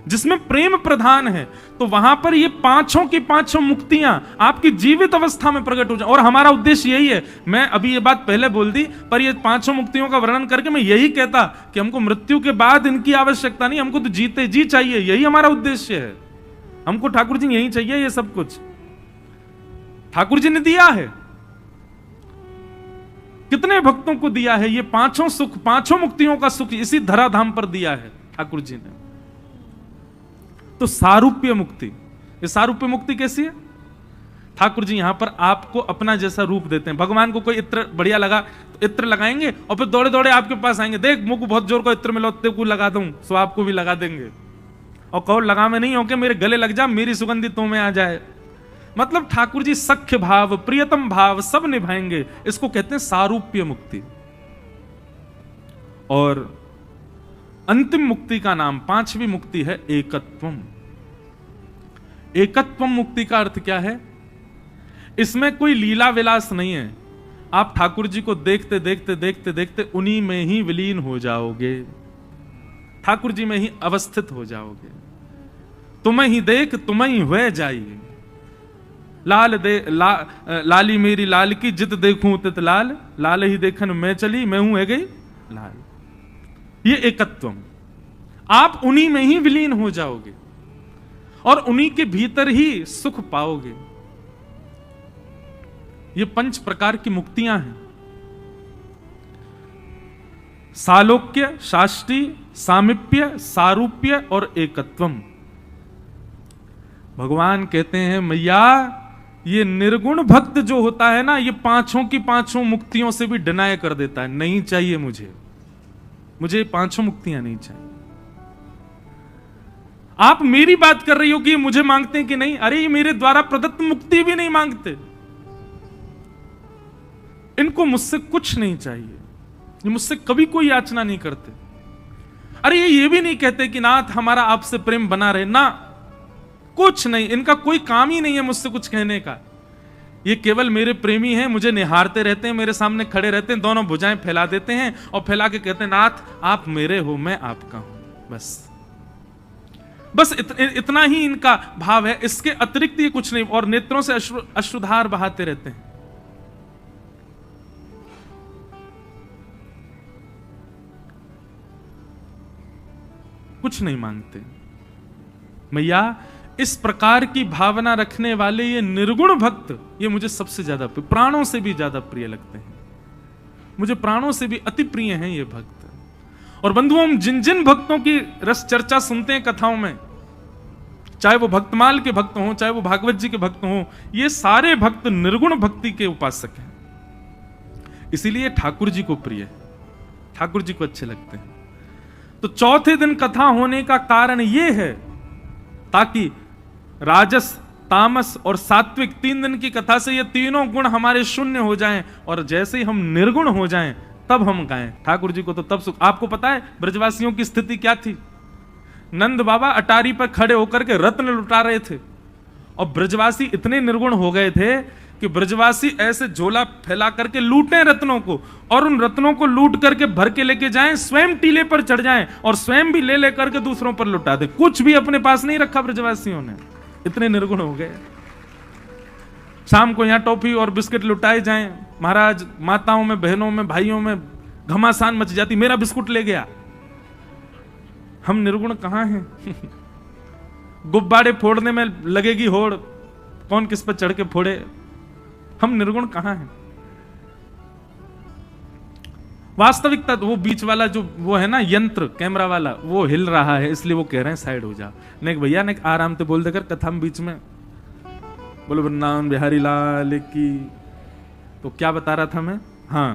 जिसमें प्रेम प्रधान है, तो वहां पर ये पांचों की पांचों मुक्तियां आपकी जीवित अवस्था में प्रकट हो जाए। और हमारा उद्देश्य यही है। मैं अभी ये बात पहले बोल दी, पर ये पांचों मुक्तियों का वर्णन करके मैं यही कहता कि हमको मृत्यु के बाद इनकी आवश्यकता नहीं, हमको तो जीते जी चाहिए। यही हमारा उद्देश्य है। हमको ठाकुर जी यही चाहिए। ये सब कुछ ठाकुर जी ने दिया है। कितने भक्तों को दिया है ये पांचों सुख, पांचों मुक्तियों का सुख इसी धराधाम पर दिया है ठाकुर जी ने। तो सारूप्य मुक्ति, ये सारूप्य मुक्ति कैसी है? ठाकुर जी यहां पर आपको अपना जैसा रूप देते हैं। भगवान को कोई इत्र बढ़िया लगा तो इत्र लगाएंगे और फिर दौड़े दौड़े आपके पास आएंगे, देख मुझको बहुत जोर का इत्र मिला, तेरे को लगा दूं, सो आपको भी लगा देंगे। और कहो लगा में नहीं होके मेरे गले लग जा, मेरी सुगंधी तो में आ जाए। मतलब ठाकुर जी सख्य भाव, प्रियतम भाव सब निभाएंगे। इसको कहते हैं सारूप्य मुक्ति। और अंतिम मुक्ति का नाम, 5वीं मुक्ति है एकत्वम। एकत्वम मुक्ति का अर्थ क्या है? इसमें कोई लीला विलास नहीं है। आप ठाकुर जी को देखते देखते देखते देखते उन्हीं में ही विलीन हो जाओगे, ठाकुर जी में ही अवस्थित हो जाओगे। तुम्हें ही देख तुम्हें ही हुए जाइए, लाली मेरी लाल की जित देखूं तित लाल, लाल ही देखन मैं चली मैं हूं है गई लाल। ये एकत्वम, आप उन्हीं में ही विलीन हो जाओगे और उन्हीं के भीतर ही सुख पाओगे। ये 5 प्रकार की मुक्तियां हैं। सालोक्य, शाष्टी, सामीप्य, सारूप्य और एकत्वम। भगवान कहते हैं मैया ये निर्गुण भक्त जो होता है ना, ये पांचों की पांचों मुक्तियों से भी डिनाय कर देता है। नहीं चाहिए मुझे 5 मुक्तियां नहीं चाहिए। आप मेरी बात कर रही हो कि ये मुझे मांगते हैं कि नहीं? अरे ये मेरे द्वारा प्रदत्त मुक्ति भी नहीं मांगते, इनको मुझसे कुछ नहीं चाहिए, ये मुझसे कभी कोई याचना नहीं करते। अरे ये भी नहीं कहते कि नाथ हमारा आपसे प्रेम बना रहे, ना, कुछ नहीं, इनका कोई काम ही नहीं है मुझसे कुछ कहने का। ये केवल मेरे प्रेमी हैं, मुझे निहारते रहते हैं, मेरे सामने खड़े रहते हैं, दोनों भुजाएं फैला देते हैं और फैला के कहते हैं नाथ आप मेरे हो, मैं आपका हूं। बस इतना ही इनका भाव है, इसके अतिरिक्त ये कुछ नहीं। और नेत्रों से अश्रुधार बहाते रहते हैं। कुछ नहीं मांगते। मैया इस प्रकार की भावना रखने वाले ये निर्गुण भक्त, ये मुझे सबसे ज्यादा, प्राणों से भी ज्यादा प्रिय लगते हैं। मुझे प्राणों से भी अति प्रिय हैं ये भक्त। और बंधुओं, हम जिन जिन भक्तों की रस चर्चा सुनते हैं कथाओं में, चाहे वो भक्तमाल के भक्त हों, चाहे वो भागवत जी के भक्त हों, ये सारे भक्त निर्गुण भक्ति के उपासक हैं। इसीलिए ठाकुर जी को प्रिय है, ठाकुर जी को अच्छे लगते हैं। तो चौथे दिन कथा होने का कारण यह है ताकि राजस, तामस और सात्विक 3 दिन की कथा से ये तीनों गुण हमारे शून्य हो जाएं, और जैसे ही हम निर्गुण हो जाएं तब हम गाएं ठाकुर जी को। तो तब सुख। आपको पता है ब्रजवासियों की स्थिति क्या थी? नंद बाबा अटारी पर खड़े होकर के रत्न लुटा रहे थे, और ब्रजवासी इतने निर्गुण हो गए थे कि ब्रजवासी ऐसे झोला फैला करके लूटें रत्नों को, और उन रत्नों को लूट करके भर के लेके जाएं, स्वयं टीले पर चढ़ जाएं और स्वयं भी ले लेकर के दूसरों पर लुटा दें। कुछ भी अपने पास नहीं रखा ब्रजवासियों ने, इतने निर्गुण हो गए। शाम को यहां टॉफी और बिस्किट लुटाए जाएं, महाराज माताओं में, बहनों में, भाइयों में घमासान मच जाती, मेरा बिस्कुट ले गया। हम निर्गुण कहां हैं? गुब्बारे फोड़ने में लगेगी होड़, कौन किस पर चढ़ के फोड़े। हम निर्गुण कहां हैं? वास्तविकता वो बीच वाला जो वो है ना यंत्र, कैमरा वाला, वो हिल रहा है, इसलिए वो कह रहे हैं साइड हो जा। नेक भैया ने आराम से बोल देकर कथा में बीच में बोलो वृंदावन बिहारी लाल की। तो क्या बता रहा था मैं? हाँ,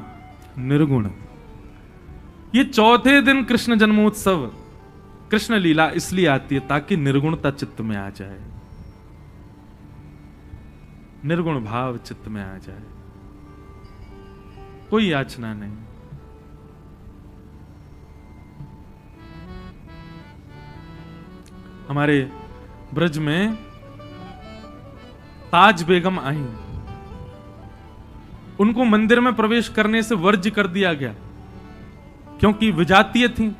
निर्गुण। ये चौथे दिन कृष्ण जन्मोत्सव, कृष्ण लीला इसलिए आती है ताकि निर्गुणता चित्त में आ जाए, निर्गुण भाव चित्त में आ जाए, कोई याचना नहीं। हमारे ब्रज में ताज बेगम आई, उनको मंदिर में प्रवेश करने से वर्ज्य कर दिया गया, क्योंकि विजातीय थी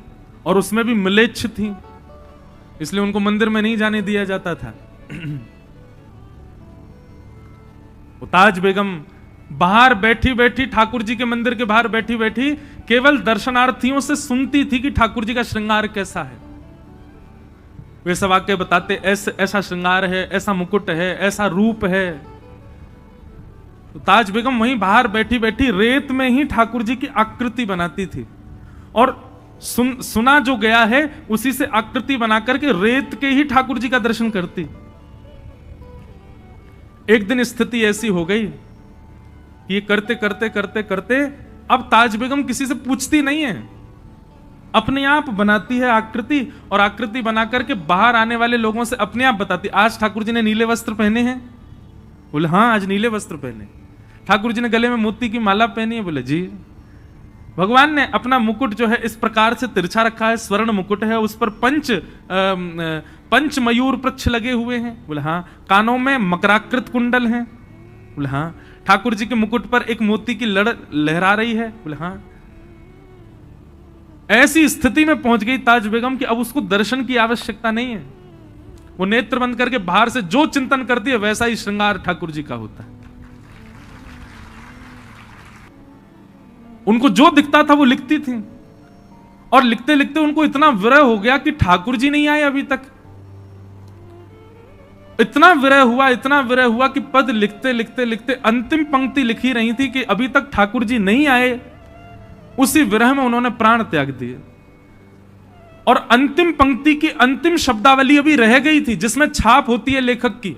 और उसमें भी म्लेच्छ थी, इसलिए उनको मंदिर में नहीं जाने दिया जाता था। ताज बेगम बाहर बैठी बैठी, ठाकुर जी के मंदिर के बाहर बैठी बैठी केवल दर्शनार्थियों से सुनती थी कि ठाकुर जी का श्रृंगार कैसा है। वे सब आके बताते ऐसा श्रृंगार है, ऐसा मुकुट है, ऐसा रूप है। तो ताज बेगम वहीं बाहर बैठी बैठी रेत में ही ठाकुर जी की आकृति बनाती थी, और सुना जो गया है उसी से आकृति बनाकर के रेत के ही ठाकुर जी का दर्शन करती। एक दिन स्थिति ऐसी हो गई कि ये करते करते करते करते अब ताज बेगम किसी से पूछती नहीं है, अपने आप बनाती है आकृति, और आकृति बनाकर के बाहर आने वाले लोगों से अपने आप बताती। आज ठाकुर जी ने नीले वस्त्र पहने हैं? बोले हाँ, आज नीले वस्त्र पहने। ठाकुर जी ने गले में मोती की माला पहनी है? बोले जी। भगवान ने अपना मुकुट जो है इस प्रकार से तिरछा रखा है, स्वर्ण मुकुट है, उस पर पंच मयूर पृच्छ लगे हुए हैं? बोले हाँ। कानों में मकराकृत कुंडल हैं? बोले हाँ। ठाकुर जी के मुकुट पर एक मोती की लड़ लहरा रही है? बोले हाँ। ऐसी स्थिति में पहुंच गई ताज बेगम कि अब उसको दर्शन की आवश्यकता नहीं है, वो नेत्र बंद करके बाहर से जो चिंतन करती है वैसा ही श्रृंगार ठाकुर जी का होता है। उनको जो दिखता था वो लिखती थी, और लिखते लिखते उनको इतना विरह हो गया कि ठाकुर जी नहीं आए अभी तक। इतना विरह हुआ कि पद लिखते लिखते लिखते अंतिम पंक्ति लिखी रही थी कि अभी तक ठाकुर जी नहीं आए। उसी विरह में उन्होंने प्राण त्याग दिए, और अंतिम पंक्ति की अंतिम शब्दावली अभी रह गई थी जिसमें छाप होती है लेखक की।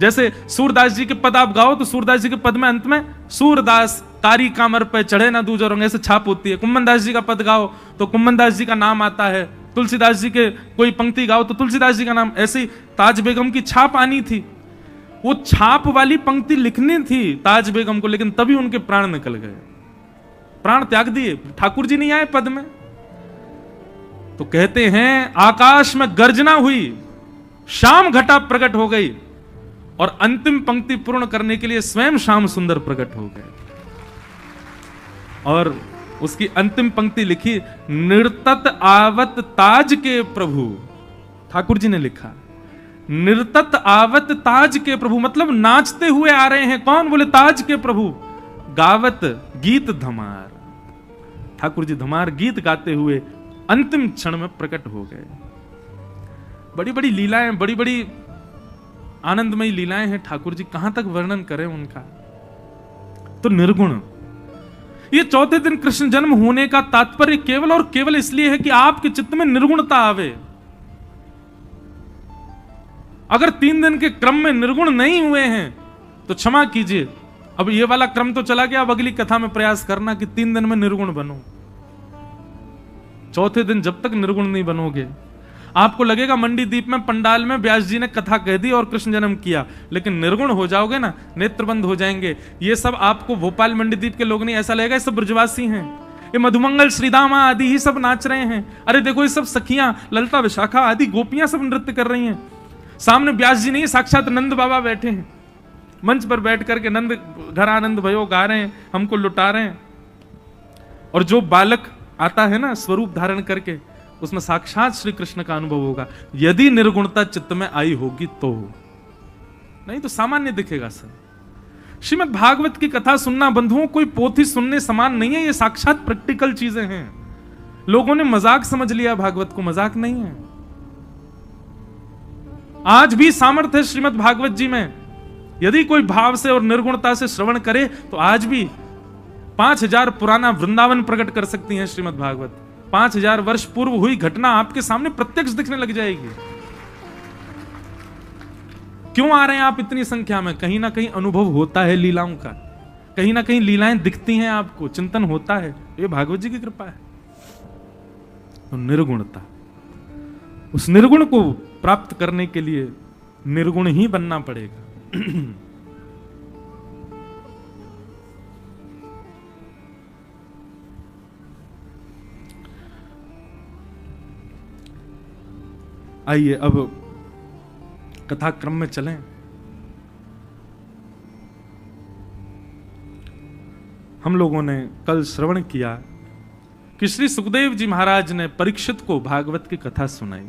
जैसे सूरदास जी के पद आप गाओ तो सूरदास जी के पद में अंत में सूरदास कारी कामर पे चढ़े ना दूज और, ऐसे छाप होती है। कुम्मन दास जी का पद गाओ तो कुम्मन दास जी का नाम आता है, तुलसीदास जी के कोई पंक्ति गाओ तो तुलसीदास जी का नाम, ऐसे ही ताज बेगम की छाप आनी थी, वो छाप वाली पंक्ति लिखनी थी ताज बेगम को, लेकिन तभी उनके प्राण निकल गए, प्राण त्याग दिए, ठाकुर जी नहीं आए पद में। तो कहते हैं आकाश में गर्जना हुई, श्याम घटा प्रकट हो गई, और अंतिम पंक्ति पूर्ण करने के लिए स्वयं श्याम सुंदर प्रकट हो गए, और उसकी अंतिम पंक्ति लिखी, निर्तत आवत ताज के प्रभु। ठाकुर जी ने लिखा निर्तत आवत ताज के प्रभु, मतलब नाचते हुए आ रहे हैं, कौन? बोले ताज के प्रभु, गावत गीत धमार। ठाकुर जी धमार गीत गाते हुए अंतिम क्षण में प्रकट हो गए। बड़ी बड़ी लीलाएं, बड़ी बड़ी आनंदमयी लीलाएं हैं ठाकुर जी, कहां तक वर्णन करें उनका। तो निर्गुण, ये चौथे दिन कृष्ण जन्म होने का तात्पर्य केवल और केवल इसलिए है कि आपके चित्त में निर्गुणता आवे। अगर 3 दिन के क्रम में निर्गुण नहीं हुए हैं तो क्षमा कीजिए, अब ये वाला क्रम तो चला गया, अब अगली कथा में प्रयास करना कि 3 दिन में निर्गुण बनो। चौथे दिन जब तक निर्गुण नहीं बनोगे, आपको लगेगा मंडीदीप में पंडाल में व्यास जी ने कथा कह दी और कृष्ण जन्म किया, लेकिन निर्गुण हो जाओगे ना, नेत्र बंद हो जाएंगे। ये सब आपको भोपाल मंडीदीप के लोग नहीं, ऐसा लगेगा ये सब ब्रजवासी हैं, ये मधुमंगल श्रीदामा आदि ही सब नाच रहे हैं। अरे देखो ये सब सखियां, ललता विशाखा आदि गोपियां सब नृत्य कर रही हैं। सामने व्यास जी नहीं, साक्षात नंद बाबा बैठे हैं मंच पर बैठ करके, नंद घर आनंद भयो गा रहे हैं, हमको लुटा रहे हैं। और जो बालक आता है ना स्वरूप धारण करके, उसमें साक्षात श्री कृष्ण का अनुभव होगा, यदि निर्गुणता चित्त में आई होगी तो, नहीं तो सामान्य दिखेगा सर। श्रीमद् भागवत की कथा सुनना बंधुओं कोई पोथी सुनने समान नहीं है, ये साक्षात प्रैक्टिकल चीजें हैं। लोगों ने मजाक समझ लिया भागवत को, मजाक नहीं है। आज भी सामर्थ्य है श्रीमद् भागवत जी में, यदि कोई भाव से और निर्गुणता से श्रवण करे तो आज भी 5000 पुराना वृंदावन प्रकट कर सकती है श्रीमद् भागवत। 5000 वर्ष पूर्व हुई घटना आपके सामने प्रत्यक्ष दिखने लग जाएगी। क्यों आ रहे हैं आप इतनी संख्या में? कहीं ना कहीं अनुभव होता है लीलाओं का, कहीं ना कहीं लीलाएं दिखती हैं आपको, चिंतन होता है, ये भागवत जी की कृपा है। तो निर्गुणता, उस निर्गुण को प्राप्त करने के लिए निर्गुण ही बनना पड़ेगा। आइए अब कथा क्रम में चलें। हम लोगों ने कल श्रवण किया कि श्री सुखदेव जी महाराज ने परीक्षित को भागवत की कथा सुनाई।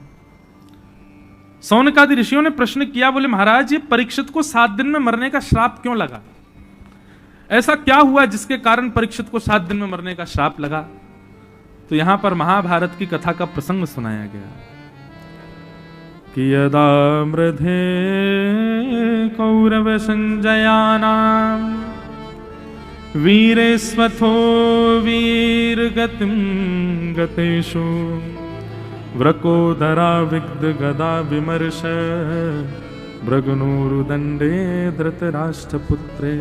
सौनकादि ऋषियों ने प्रश्न किया, बोले महाराज ये परीक्षित को 7 दिन में मरने का श्राप क्यों लगा? ऐसा क्या हुआ जिसके कारण परीक्षित को 7 दिन में मरने का श्राप लगा? तो यहां पर महाभारत की कथा का प्रसंग सुनाया गया कि यदा मृधे कौरव संजयानां वीरेस्वथो वीरगतिं गतेषु व्रकोदरा विग्ध गदा विमर्श भृगुनोरुदंडे धृतराष्ट्रपुत्रे।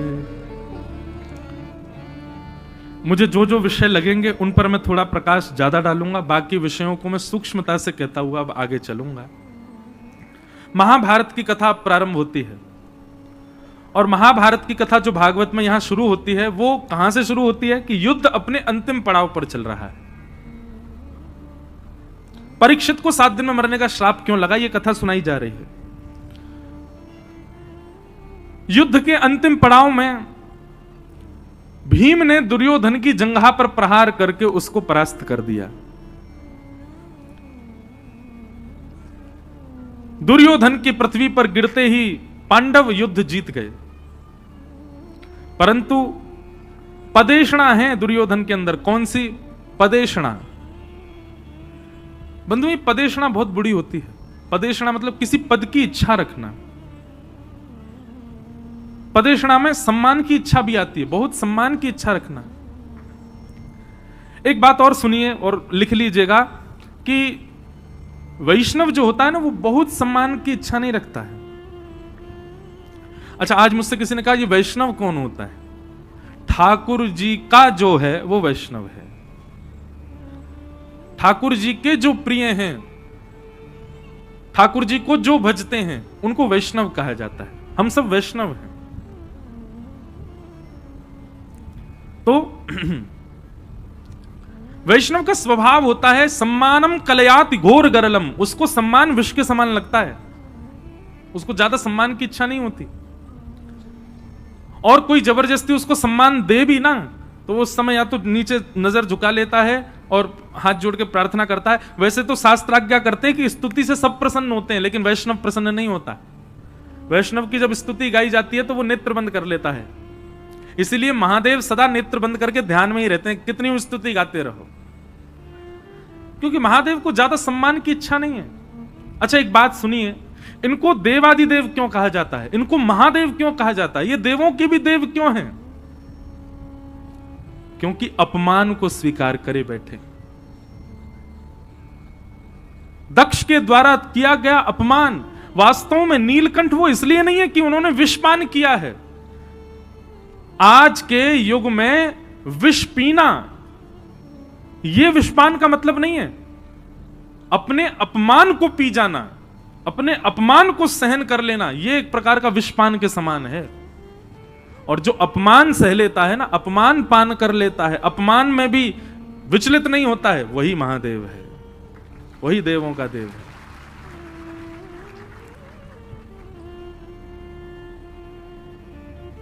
मुझे जो जो विषय लगेंगे उन पर मैं थोड़ा प्रकाश ज्यादा डालूंगा, बाकी विषयों को मैं सूक्ष्मता से कहता हुआ अब आगे चलूंगा। महाभारत की कथा प्रारंभ होती है, और महाभारत की कथा जो भागवत में यहां शुरू होती है वो कहां से शुरू होती है कि युद्ध अपने अंतिम पड़ाव पर चल रहा है। परीक्षित को 7 दिन में मरने का श्राप क्यों लगा, ये कथा सुनाई जा रही है। युद्ध के अंतिम पड़ाव में भीम ने दुर्योधन की जंघा पर प्रहार करके उसको परास्त कर दिया। दुर्योधन की पृथ्वी पर गिरते ही पांडव युद्ध जीत गए, परंतु पदेषणा है दुर्योधन के अंदर। कौन सी पदेषणा? बंधु ये पदेषणा बहुत बुरी होती है। पदेषणा मतलब किसी पद की इच्छा रखना। पदेषणा में सम्मान की इच्छा भी आती है, बहुत सम्मान की इच्छा रखना। एक बात और सुनिए और लिख लीजिएगा कि वैष्णव जो होता है ना वो बहुत सम्मान की इच्छा नहीं रखता है। अच्छा, आज मुझसे किसी ने कहा ये वैष्णव कौन होता है? ठाकुर जी का जो है वो वैष्णव है। ठाकुर जी के जो प्रिय हैं, ठाकुर जी को जो भजते हैं, उनको वैष्णव कहा जाता है। हम सब वैष्णव हैं। तो वैष्णव का स्वभाव होता है सम्मानम कलयाति घोर गरलम। उसको सम्मान विष के समान लगता है, उसको ज्यादा सम्मान की इच्छा नहीं होती। और कोई जबरदस्ती उसको सम्मान दे भी ना, तो उस समय या तो नीचे नजर झुका लेता है और हाथ जोड़ के प्रार्थना करता है। वैसे तो शास्त्र आज्ञा करते हैं कि स्तुति से सब प्रसन्न होते हैं, लेकिन वैष्णव प्रसन्न नहीं होता। वैष्णव की जब स्तुति गाई जाती है तो वो नेत्र बंद कर लेता है। इसीलिए महादेव सदा नेत्र बंद करके ध्यान में ही रहते हैं, कितनी स्तुति गाते रहो, क्योंकि महादेव को ज्यादा सम्मान की इच्छा नहीं है। अच्छा एक बात सुनिए, इनको देवादिदेव क्यों कहा जाता है? इनको महादेव क्यों कहा जाता है? ये देवों के भी देव क्यों हैं? क्योंकि अपमान को स्वीकार करे बैठे। दक्ष के द्वारा किया गया अपमान वास्तव में नीलकंठ वो इसलिए नहीं है कि उन्होंने विषपान किया है। आज के युग में विष पीना, यह विषपान का मतलब नहीं है। अपने अपमान को पी जाना, अपने अपमान को सहन कर लेना, यह एक प्रकार का विषपान के समान है। और जो अपमान सह लेता है ना, अपमान पान कर लेता है, अपमान में भी विचलित नहीं होता है, वही महादेव है, वही देवों का देव है।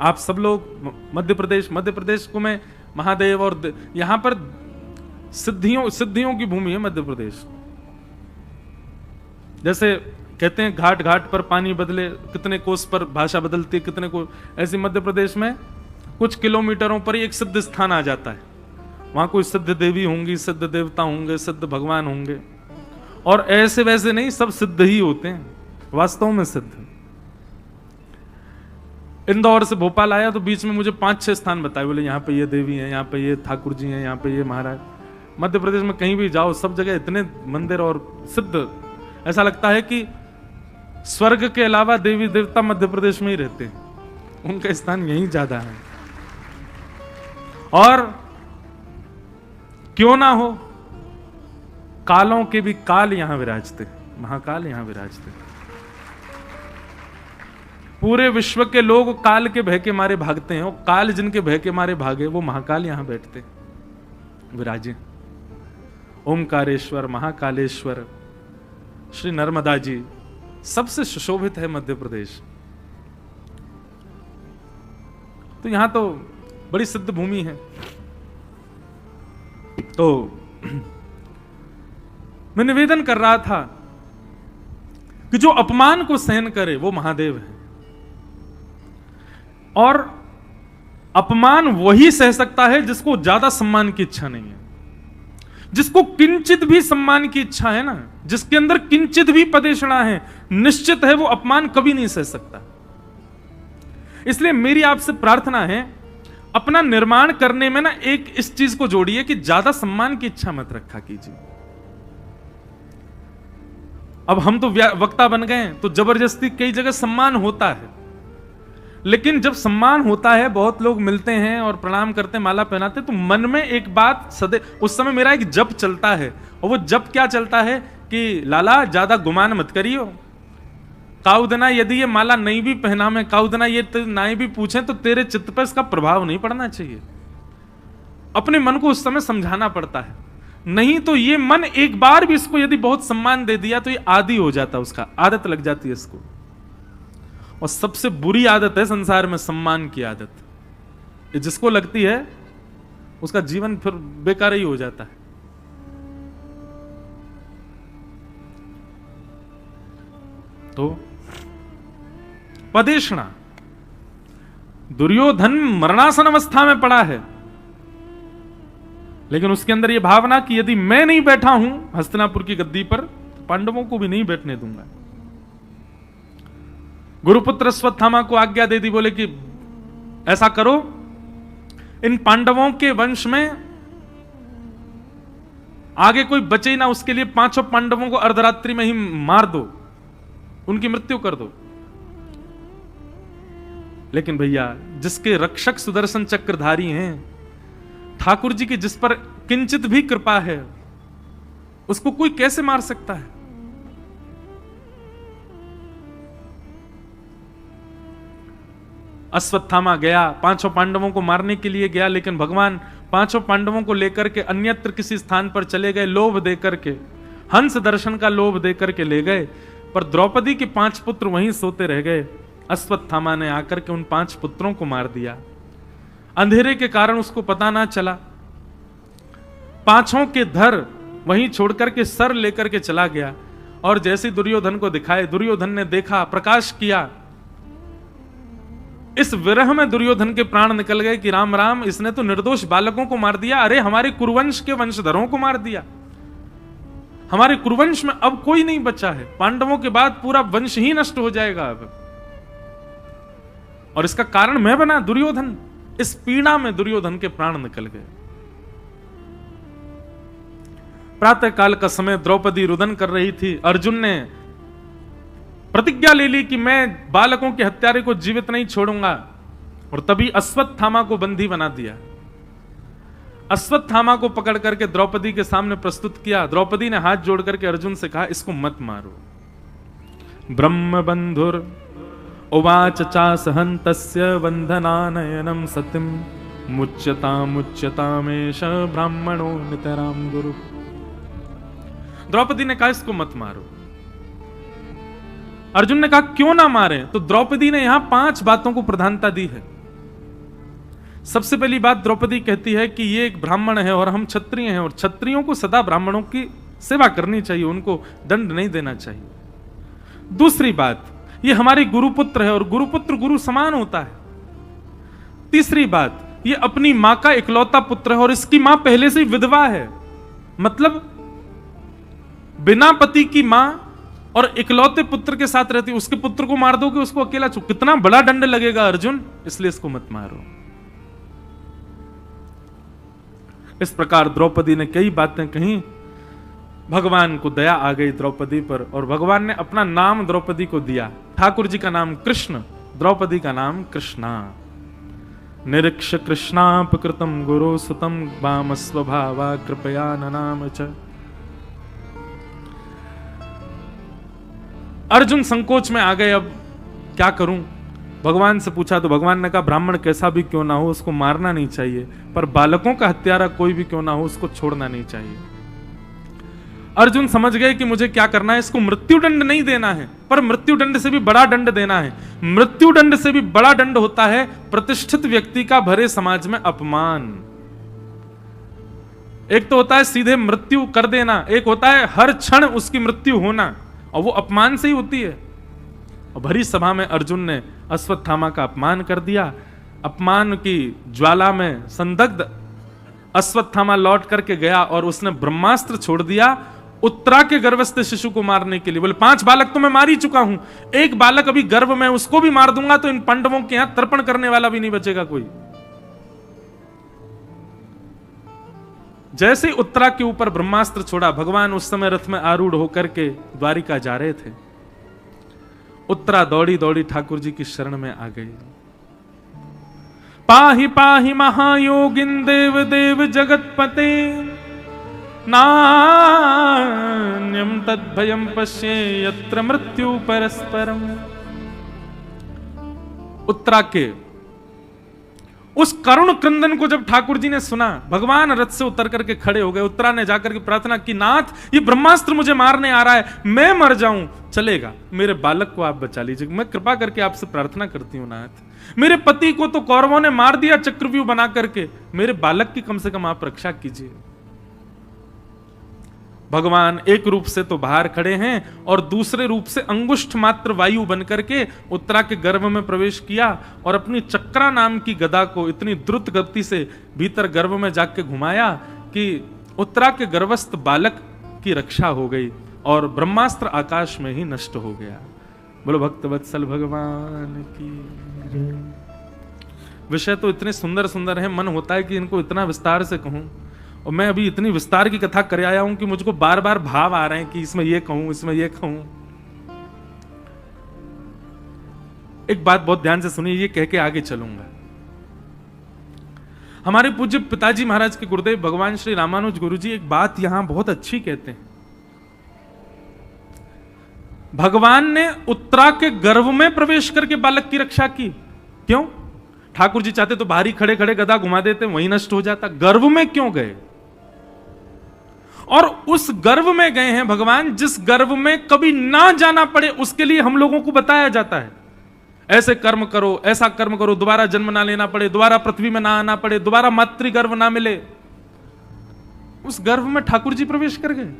आप सब लोग मध्य प्रदेश को मैं महादेव और यहां पर सिद्धियों की भूमि है मध्य प्रदेश। जैसे कहते हैं घाट घाट पर पानी बदले, कितने कोस पर भाषा बदलती है, कितने को, ऐसे मध्य प्रदेश में कुछ किलोमीटरों पर ही एक सिद्ध स्थान आ जाता है। वहां कोई सिद्ध देवी होंगी, सिद्ध देवता होंगे, सिद्ध भगवान होंगे, और ऐसे वैसे नहीं, सब सिद्ध ही होते हैं, वास्तव में सिद्ध। इंदौर से भोपाल आया तो बीच में मुझे 5-6 स्थान बताए, बोले यहाँ पे ये देवी हैं, यहाँ पे ये ठाकुर जी हैं, यहाँ पे ये महाराज। मध्य प्रदेश में कहीं भी जाओ, सब जगह इतने मंदिर और सिद्ध, ऐसा लगता है कि स्वर्ग के अलावा देवी देवता मध्य प्रदेश में ही रहते हैं, उनका स्थान यहीं ज्यादा है। और क्यों ना हो, कालों के भी काल यहां विराजते, महाकाल यहां विराजते। पूरे विश्व के लोग काल के भय के मारे भागते हैं, और काल जिनके भय के मारे भागे वो महाकाल यहां बैठते विराजे। ओमकारेश्वर, महाकालेश्वर, श्री नर्मदा जी, सबसे सुशोभित है मध्य प्रदेश। तो यहां तो बड़ी सिद्ध भूमि है। तो मैं निवेदन कर रहा था कि जो अपमान को सहन करे वो महादेव है, और अपमान वही सह सकता है जिसको ज्यादा सम्मान की इच्छा नहीं है। जिसको किंचित भी सम्मान की इच्छा है ना, जिसके अंदर किंचित भी पदेशना है, निश्चित है वो अपमान कभी नहीं सह सकता। इसलिए मेरी आपसे प्रार्थना है, अपना निर्माण करने में ना एक इस चीज को जोड़िए कि ज्यादा सम्मान की इच्छा मत रखा कीजिए। अब हम तो वक्ता बन गए, तो जबरदस्ती कई जगह सम्मान होता है, लेकिन जब सम्मान होता है, बहुत लोग मिलते हैं और प्रणाम करते हैं, माला पहनाते हैं, तो मन में एक बात सदैव, उस समय मेरा एक जप चलता है, और वो जप क्या चलता है कि लाला ज्यादा गुमान मत करियो, काउदना यदि ये माला नहीं भी पहना में, काउदना ये नहीं भी पूछे तो तेरे चित्त पर इसका प्रभाव नहीं पड़ना चाहिए। अपने मन को उस समय समझाना पड़ता है, नहीं तो ये मन एक बार भी इसको यदि बहुत सम्मान दे दिया तो ये आदी हो जाता, उसका आदत लग जाती है इसको। और सबसे बुरी आदत है संसार में सम्मान की आदत, ये जिसको लगती है उसका जीवन फिर बेकार ही हो जाता है। तो पदेशना, दुर्योधन मरणासन अवस्था में पड़ा है, लेकिन उसके अंदर यह भावना कि यदि मैं नहीं बैठा हूं हस्तिनापुर की गद्दी पर, तो पांडवों को भी नहीं बैठने दूंगा। गुरुपुत्र अश्वत्थामा को आज्ञा दे दी, बोले कि ऐसा करो, इन पांडवों के वंश में आगे कोई बचे ना, उसके लिए 5 पांडवों को अर्धरात्रि में ही मार दो, उनकी मृत्यु कर दो। लेकिन भैया, जिसके रक्षक सुदर्शन चक्रधारी हैं, ठाकुर जी की जिस पर किंचित भी कृपा है, उसको कोई कैसे मार सकता है? अश्वत्थामा गया, पांचों पांडवों को मारने के लिए गया, लेकिन भगवान पांचों पांडवों को लेकर के अन्यत्र किसी स्थान पर चले गए, लोभ देकर के, हंस दर्शन का लोभ देकर के ले गए। पर द्रौपदी के 5 पुत्र वहीं सोते रह गए। अश्वत्थामा ने आकर के उन 5 पुत्रों को मार दिया। अंधेरे के कारण उसको पता ना चला। पांचों के धर वहीं छोड़कर के सर लेकर के चला गया, और जैसे दुर्योधन को दिखाए, दुर्योधन ने देखा, प्रकाश किया। इस विरह में दुर्योधन के प्राण निकल गए कि राम राम, इसने तो निर्दोष बालकों को मार दिया। अरे हमारे कुरुवंश के वंशधरों को मार दिया। हमारे कुरुवंश में अब कोई नहीं बचा है। पांडवों के बाद पूरा वंश ही नष्ट हो जाएगा अब। और इसका कारण मैं बना, दुर्योधन। इस पीड़ा में दुर्योधन के प्राण निकल गए। प्रातः काल का समय, द्रौपदी रुदन कर रही थी। अर्जुन ने प्रतिज्ञा ले ली कि मैं बालकों के हत्यारे को जीवित नहीं छोड़ूंगा, और तभी अश्वत्थामा को बंदी बना दिया। अश्वत्थामा को पकड़ करके द्रौपदी के सामने प्रस्तुत किया। द्रौपदी ने हाथ जोड़ करके अर्जुन से कहा, इसको मत मारो। ब्रह्म बंधुर उवाच चासहन्तस्य बंधनानयनम सतिम मुच्यतामेष ब्राह्मणो नितराम गुरु। द्रौपदी ने कहा, इसको मत मारो। अर्जुन ने कहा, क्यों ना मारे? तो द्रौपदी ने यहां 5 बातों को प्रधानता दी है। सबसे पहली बात द्रौपदी कहती है कि ये एक ब्राह्मण है और हम क्षत्रिय हैं, और क्षत्रियों को सदा ब्राह्मणों की सेवा करनी चाहिए, उनको दंड नहीं देना चाहिए। दूसरी बात, ये हमारे गुरुपुत्र है और गुरुपुत्र गुरु समान होता है। तीसरी बात, ये अपनी मां का इकलौता पुत्र है और इसकी मां पहले से ही विधवा है। मतलब बिना पति की मां और इकलौते पुत्र के साथ रहती, उसके पुत्र को मार दोगे, उसको अकेला छू, कितना बड़ा दंड लगेगा अर्जुन, इसलिए इसको मत मारो। इस प्रकार द्रौपदी ने कई बातें कही। भगवान को दया आ गई द्रौपदी पर, और भगवान ने अपना नाम द्रौपदी को दिया। ठाकुर जी का नाम कृष्ण, द्रौपदी का नाम कृष्णा। निरीक्ष कृष्णापकृतम गुरु सुतम वाम स्वभावा कृपया ननाम च। अर्जुन संकोच में आ गए, अब क्या करूं? भगवान से पूछा तो भगवान ने कहा, ब्राह्मण कैसा भी क्यों ना हो उसको मारना नहीं चाहिए, पर बालकों का हत्यारा कोई भी क्यों ना हो उसको छोड़ना नहीं चाहिए। अर्जुन समझ गए कि मुझे क्या करना है, इसको मृत्युदंड नहीं देना है, पर मृत्युदंड से भी बड़ा दंड देना है। मृत्युदंड से भी बड़ा दंड होता है प्रतिष्ठित व्यक्ति का भरे समाज में अपमान। एक तो होता है सीधे मृत्यु कर देना, एक होता है हर क्षण उसकी मृत्यु होना, और वो अपमान से ही होती है। और भरी सभा में अर्जुन ने अश्वत्थामा का अपमान कर दिया। अपमान की ज्वाला में संदग्ध अश्वत्थामा लौट करके गया और उसने ब्रह्मास्त्र छोड़ दिया उत्तरा के गर्भस्थ शिशु को मारने के लिए। बोले 5 बालक तो मैं मार ही चुका हूं, एक बालक अभी गर्भ में, उसको भी मार दूंगा तो इन पांडवों के यहां तर्पण करने वाला भी नहीं बचेगा कोई। जैसे ही उत्तरा के ऊपर ब्रह्मास्त्र छोड़ा, भगवान उस समय रथ में आरूढ़ होकर के द्वारिका जा रहे थे। उत्तरा दौड़ी दौड़ी ठाकुर जी की शरण में आ गई। पाहि पाहि महायोगिन देव देव जगतपते, नान्यम तद्भयम पश्ये यत्र मृत्यु परस्परम। उत्तरा के उस करुण क्रंदन को जब ठाकुर जी ने सुना, भगवान रथ से उतर करके खड़े हो गए। उत्तरा ने जाकर के प्रार्थना की, नाथ ये ब्रह्मास्त्र मुझे मारने आ रहा है, मैं मर जाऊं चलेगा, मेरे बालक को आप बचा लीजिए, मैं कृपा करके आपसे प्रार्थना करती हूं नाथ। मेरे पति को तो कौरवों ने मार दिया चक्रव्यूह बना करके, मेरे बालक की कम से कम आप रक्षा कीजिए। भगवान एक रूप से तो बाहर खड़े हैं और दूसरे रूप से अंगुष्ठ मात्र वायु बनकर के उत्तरा के गर्भ में प्रवेश किया और अपनी चक्रा नाम की गदा को इतनी द्रुत गति से भीतर गर्भ में जाके घुमाया कि उत्तरा के गर्भस्थ बालक की रक्षा हो गई और ब्रह्मास्त्र आकाश में ही नष्ट हो गया। बोलो भक्तवत्सल भगवान की। विषय तो इतने सुंदर सुंदर हैं, मन होता है कि इनको इतना विस्तार से कहूं, और मैं अभी इतनी विस्तार की कथा कर आया हूं कि मुझको बार बार भाव आ रहे हैं कि इसमें ये कहूं, इसमें ये कहूं। एक बात बहुत ध्यान से सुनिए, ये कह के आगे चलूंगा। हमारे पूज्य पिताजी महाराज के गुरुदेव भगवान श्री रामानुज गुरुजी एक बात यहां बहुत अच्छी कहते हैं। भगवान ने उत्तरा के गर्भ में प्रवेश करके बालक की रक्षा की। क्यों? ठाकुर जी चाहते तो बाहर ही खड़े खड़े गदा घुमा देते, वहीं नष्ट हो जाता। गर्भ में क्यों गए? और उस गर्भ में गए हैं भगवान जिस गर्भ में कभी ना जाना पड़े, उसके लिए हम लोगों को बताया जाता है। ऐसे कर्म करो, ऐसा कर्म करो, दोबारा जन्म ना लेना पड़े, दोबारा पृथ्वी में ना आना पड़े, दोबारा मातृ गर्भ ना मिले। उस गर्भ में ठाकुर जी प्रवेश कर गए।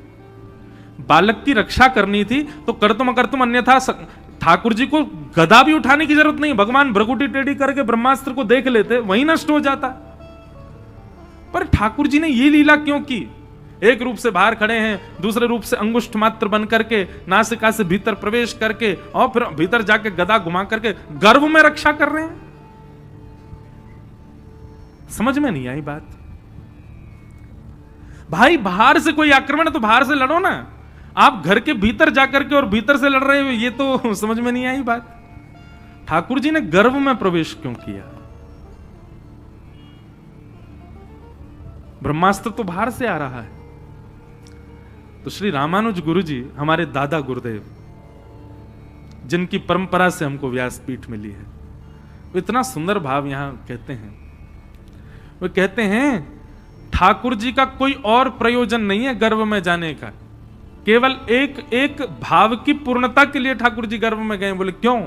बालक की रक्षा करनी थी तो कर्तुम अकर्तुम, अन्यथा ठाकुर जी को गदा भी उठाने की जरूरत नहीं। भगवान भ्रकुटी टेढ़ी करके ब्रह्मास्त्र को देख लेते, वहीं नष्ट हो जाता। पर ठाकुर जी ने ये लीला क्यों की? एक रूप से बाहर खड़े हैं, दूसरे रूप से अंगुष्ठ मात्र बन करके नासिका से भीतर प्रवेश करके और फिर भीतर जाके गदा घुमा करके गर्भ में रक्षा कर रहे हैं। समझ में नहीं आई बात। भाई बाहर से कोई आक्रमण है तो बाहर से लड़ो ना, आप घर के भीतर जाकर के और भीतर से लड़ रहे हो, ये तो समझ में नहीं आई बात। ठाकुर जी ने गर्भ में प्रवेश क्यों किया? ब्रह्मास्त्र तो बाहर से आ रहा है। तो श्री रामानुज गुरु जी, हमारे दादा गुरुदेव, जिनकी परंपरा से हमको व्यासपीठ मिली है, वो इतना सुंदर भाव यहां कहते हैं। वो कहते हैं ठाकुर जी का कोई और प्रयोजन नहीं है गर्भ में जाने का, केवल एक एक भाव की पूर्णता के लिए ठाकुर जी गर्भ में गए। बोले क्यों?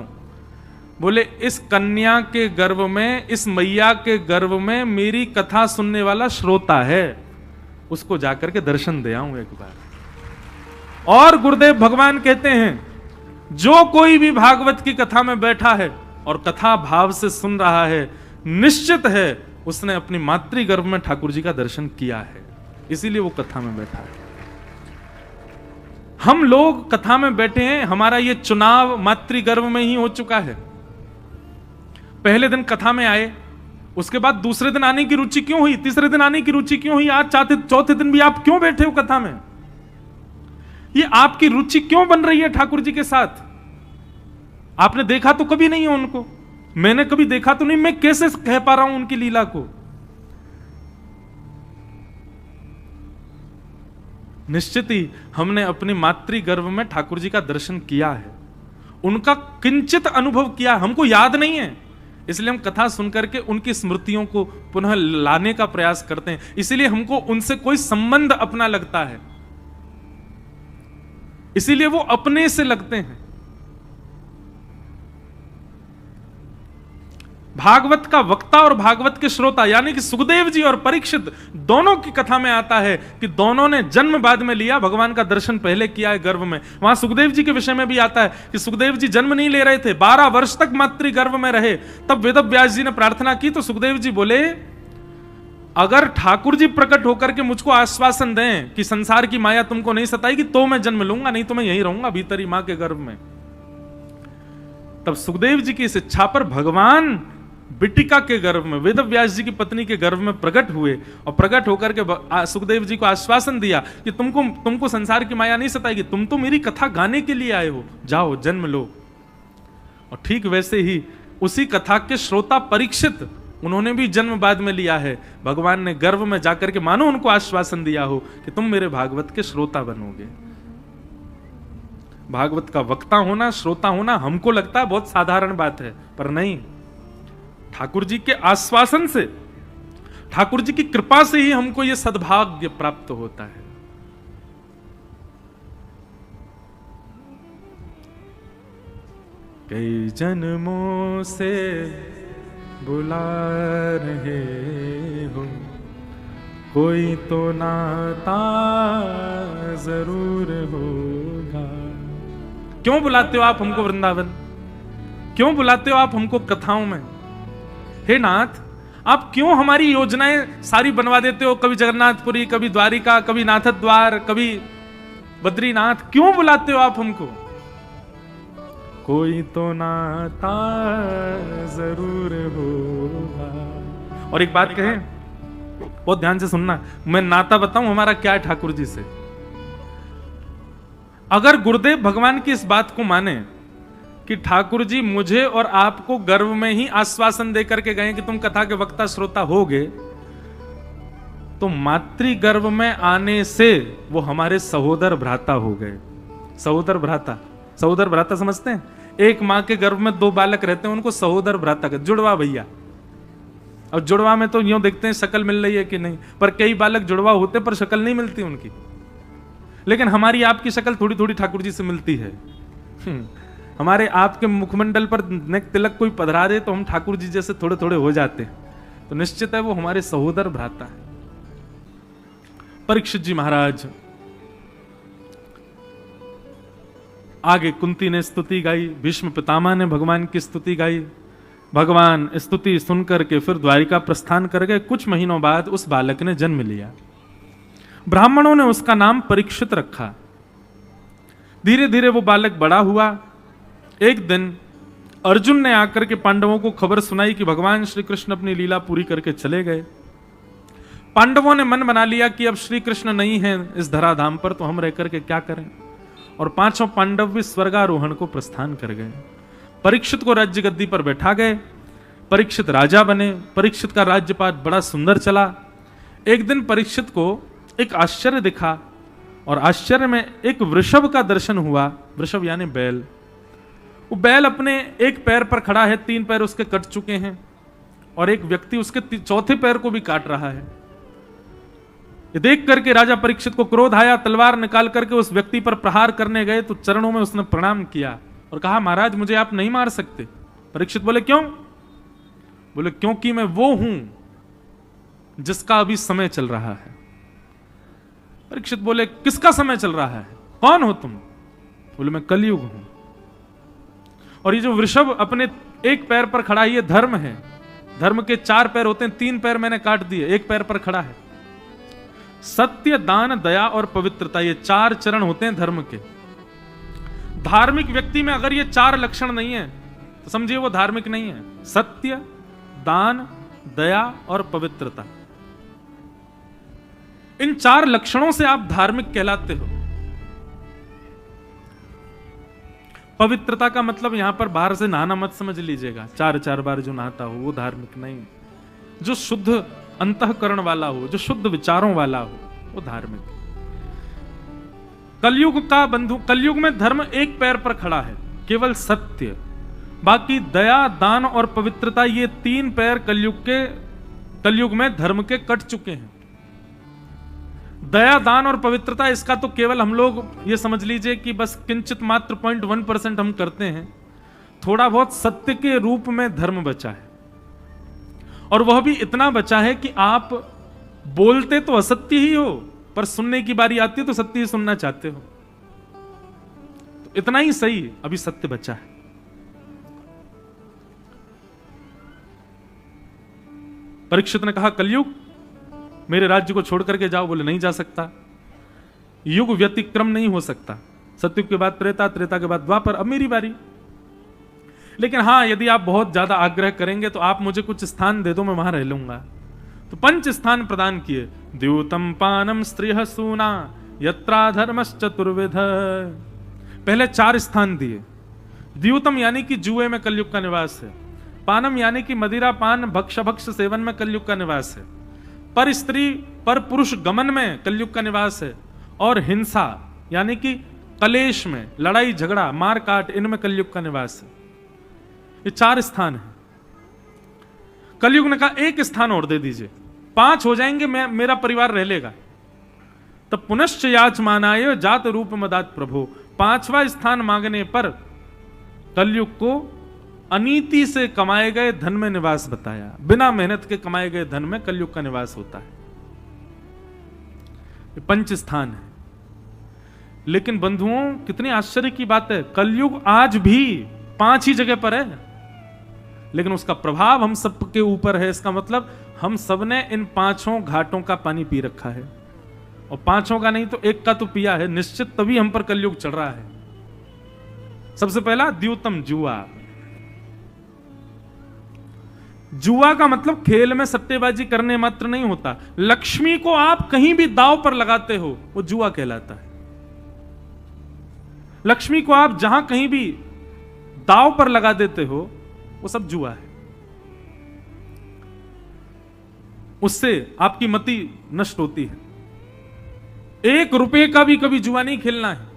बोले इस कन्या के गर्भ में, इस मैया के गर्भ में मेरी कथा सुनने वाला श्रोता है, उसको जाकर के दर्शन दे आऊं एक बार। और गुरुदेव भगवान कहते हैं जो कोई भी भागवत की कथा में बैठा है और कथा भाव से सुन रहा है, निश्चित है उसने अपनी मातृ गर्भ में ठाकुर जी का दर्शन किया है, इसीलिए वो कथा में बैठा है। हम लोग कथा में बैठे हैं, हमारा ये चुनाव मातृ गर्भ में ही हो चुका है। पहले दिन कथा में आए, उसके बाद दूसरे दिन आने की रुचि क्यों हुई, तीसरे दिन आने की रुचि क्यों हुई, आज चौथे दिन भी आप क्यों बैठे हो कथा में? ये आपकी रुचि क्यों बन रही है ठाकुर जी के साथ? आपने देखा तो कभी नहीं है उनको, मैंने कभी देखा तो नहीं, मैं कैसे कह पा रहा हूं उनकी लीला को? निश्चित ही हमने अपनी मातृ गर्भ में ठाकुर जी का दर्शन किया है, उनका किंचित अनुभव किया, हमको याद नहीं है, इसलिए हम कथा सुनकर के उनकी स्मृतियों को पुनः लाने का प्रयास करते हैं। इसलिए हमको उनसे कोई संबंध अपना लगता है, इसीलिए वो अपने से लगते हैं। भागवत का वक्ता और भागवत के श्रोता यानी कि सुखदेव जी और परीक्षित दोनों की कथा में आता है कि दोनों ने जन्म बाद में लिया, भगवान का दर्शन पहले किया है गर्भ में। वहां सुखदेव जी के विषय में भी आता है कि सुखदेव जी जन्म नहीं ले रहे थे, 12 वर्ष तक मातृ गर्भ में रहे। तब वेद व्यास जी ने प्रार्थना की तो सुखदेव जी बोले अगर ठाकुर जी प्रकट होकर के मुझको आश्वासन दें कि संसार की माया तुमको नहीं सताएगी तो मैं जन्म लूंगा, नहीं तो मैं यहीं रहूंगा भीतर ही मां के गर्भ में। तब सुखदेव जी की इस इच्छा पर भगवान बिटिका के गर्भ में, वेद व्यास जी की पत्नी के गर्भ में प्रकट हुए और प्रकट होकर के सुखदेव जी को आश्वासन दिया कि तुमको संसार की माया नहीं सताएगी, तुम तो मेरी कथा गाने के लिए आए हो, जाओ जन्म लो। और ठीक वैसे ही उसी कथा के श्रोता परीक्षित, उन्होंने भी जन्म बाद में लिया है। भगवान ने गर्भ में जाकर के मानो उनको आश्वासन दिया हो कि तुम मेरे भागवत के श्रोता बनोगे। भागवत का वक्ता होना, श्रोता होना हमको लगता है बहुत साधारण बात है, पर नहीं, ठाकुर जी के आश्वासन से, ठाकुर जी की कृपा से ही हमको यह सद्भाग्य प्राप्त होता है। कई जन्मों से बुला रहे हो, कोई तो नाता जरूर होगा। क्यों बुलाते हो आप हमको वृंदावन? क्यों बुलाते हो आप हमको कथाओं में? हे नाथ, आप क्यों हमारी योजनाएं सारी बनवा देते हो? कभी जगन्नाथपुरी, कभी द्वारिका, कभी नाथद्वार, कभी बद्रीनाथ, क्यों बुलाते हो आप हमको? कोई तो नाता जरूर होगा। और एक बात कहें, बहुत ध्यान से सुनना, मैं नाता बताऊं हमारा क्या है ठाकुर जी से। अगर गुरुदेव भगवान की इस बात को माने कि ठाकुर जी मुझे और आपको गर्भ में ही आश्वासन देकर के गए कि तुम कथा के वक्ता श्रोता होगे, तो मातृ गर्भ में आने से वो हमारे सहोदर भ्राता हो गए। सहोदर भ्राता सहोदर भ्राता समझते हैं? एक माँ के गर्भ में 2 बालक रहते हैं, उनको सहोदर भ्राता कहते, जुड़वा भैया। और जुड़वा में तो यूं देखते हैं शक्ल मिल रही है कि नहीं, पर कई बालक जुड़वा होते पर शक्ल नहीं मिलती उनकी। लेकिन हमारी आपकी शक्ल थोड़ी थोड़ी ठाकुर जी से मिलती है। हमारे आपके मुखमंडल पर नेक तिलक कोई पधरा दे तो हम ठाकुर जी जैसे थोड़े थोड़े हो जाते हैं, तो निश्चित है वो हमारे सहोदर भ्राता है। परीक्षित जी महाराज आगे कुंती ने स्तुति गाई, भीष्म पितामह ने भगवान की स्तुति गाई। भगवान स्तुति सुनकर के फिर द्वारिका प्रस्थान कर गए। कुछ महीनों बाद उस बालक ने जन्म लिया। ब्राह्मणों ने उसका नाम परीक्षित रखा। धीरे धीरे वो बालक बड़ा हुआ। एक दिन अर्जुन ने आकर के पांडवों को खबर सुनाई कि भगवान श्री कृष्ण अपनी लीला पूरी करके चले गए। पांडवों ने मन बना लिया कि अब श्री कृष्ण नहीं है इस धराधाम पर, तो हम रह करके क्या करें। और 5 पांडव भी स्वर्गारोहण को प्रस्थान कर गए। परीक्षित को राज्य गद्दी पर बैठा गए। परीक्षित राजा बने। परीक्षित का राज्यपाठ बड़ा सुंदर चला। एक दिन परीक्षित को एक आश्चर्य दिखा और आश्चर्य में एक वृषभ का दर्शन हुआ। वृषभ यानी बैल। वो बैल अपने एक पैर पर खड़ा है, 3 पैर उसके कट चुके हैं और एक व्यक्ति उसके चौथे पैर को भी काट रहा है। ये देख करके राजा परीक्षित को क्रोध आया। तलवार निकाल करके उस व्यक्ति पर प्रहार करने गए तो चरणों में उसने प्रणाम किया और कहा, महाराज मुझे आप नहीं मार सकते। परीक्षित बोले, क्यों? बोले, क्योंकि मैं वो हूं जिसका अभी समय चल रहा है। परीक्षित बोले, किसका समय चल रहा है? कौन हो तुम? बोले, मैं कलयुग हूं। और ये जो वृषभ अपने एक पैर पर खड़ा है, ये धर्म है। धर्म के 4 पैर होते हैं, 3 पैर मैंने काट दिए, एक पैर पर खड़ा है। सत्य, दान, दया और पवित्रता, ये 4 चरण होते हैं धर्म के। धार्मिक व्यक्ति में अगर ये 4 लक्षण नहीं है तो समझिए वो धार्मिक नहीं है। सत्य, दान, दया और पवित्रता, इन 4 लक्षणों से आप धार्मिक कहलाते हो। पवित्रता का मतलब यहां पर बाहर से नहाना मत समझ लीजिएगा। 4 बार जो नहाता हो वो धार्मिक नहीं। जो शुद्ध अंतःकरण वाला हो, जो शुद्ध विचारों वाला हो, वो धार्मिक। कलयुग का बंधु, कलयुग में धर्म एक पैर पर खड़ा है, केवल सत्य। बाकी दया, दान और पवित्रता, ये 3 पैर कलयुग में धर्म के कट चुके हैं। दया, दान और पवित्रता, इसका तो केवल हम लोग ये समझ लीजिए कि बस किंचित मात्र 0.1% हम करते हैं। थोड़ा बहुत सत्य के रूप में धर्म बचा है, और वह भी इतना बचा है कि आप बोलते तो असत्य ही हो, पर सुनने की बारी आती है तो सत्य ही सुनना चाहते हो। तो इतना ही सही अभी सत्य बचा है। परीक्षित ने कहा, कलयुग, मेरे राज्य को छोड़ करके जाओ। बोले, नहीं जा सकता। युग व्यतिक्रम नहीं हो सकता। सतयुग के बाद त्रेता, त्रेता के बाद द्वापर, अब मेरी बारी। लेकिन हां, यदि आप बहुत ज्यादा आग्रह करेंगे तो आप मुझे कुछ स्थान दे दो, मैं वहां रह लूंगा। तो 5 स्थान प्रदान किए। द्यूतम पानम स्त्रिय सूना यत्रा धर्मश्चतुर्विध। पहले 4 स्थान दिए। द्यूतम यानी कि जुए में कलयुग का निवास है। पानम यानी कि मदिरा पान भक्ष सेवन में कलयुग का निवास है। पर स्त्री पर पुरुष गमन में कलयुग का निवास है। और हिंसा यानी कि कलेश में, लड़ाई झगड़ा मार काट, इनमें कलयुग का निवास है। ये 4 स्थान है। कलयुग ने कहा, 1 स्थान और दे दीजिए, 5 हो जाएंगे, मेरा परिवार रह लेगा। तब पुनश्च याचमानाय जात रूप मदात प्रभो। 5वां स्थान मांगने पर कलयुग को अनीति से कमाए गए धन में निवास बताया। बिना मेहनत के कमाए गए धन में कलयुग का निवास होता है। ये 5 स्थान है। लेकिन बंधुओं, कितनी आश्चर्य की बात है, कलयुग आज भी 5 ही जगह पर है, लेकिन उसका प्रभाव हम सबके ऊपर है। इसका मतलब हम सबने इन 5 घाटों का पानी पी रखा है, और 5 का नहीं तो 1 का तो पिया है निश्चित, तभी हम पर कलयुग चढ़ रहा है। सबसे पहला द्यूतम, जुआ। जुआ का मतलब खेल में सट्टेबाजी करने मात्र नहीं होता। लक्ष्मी को आप कहीं भी दांव पर लगाते हो, वो जुआ कहलाता है। लक्ष्मी को आप जहां कहीं भी दांव पर लगा देते हो, वो सब जुआ है। उससे आपकी मति नष्ट होती है। 1 रुपए का भी कभी जुआ नहीं खेलना है।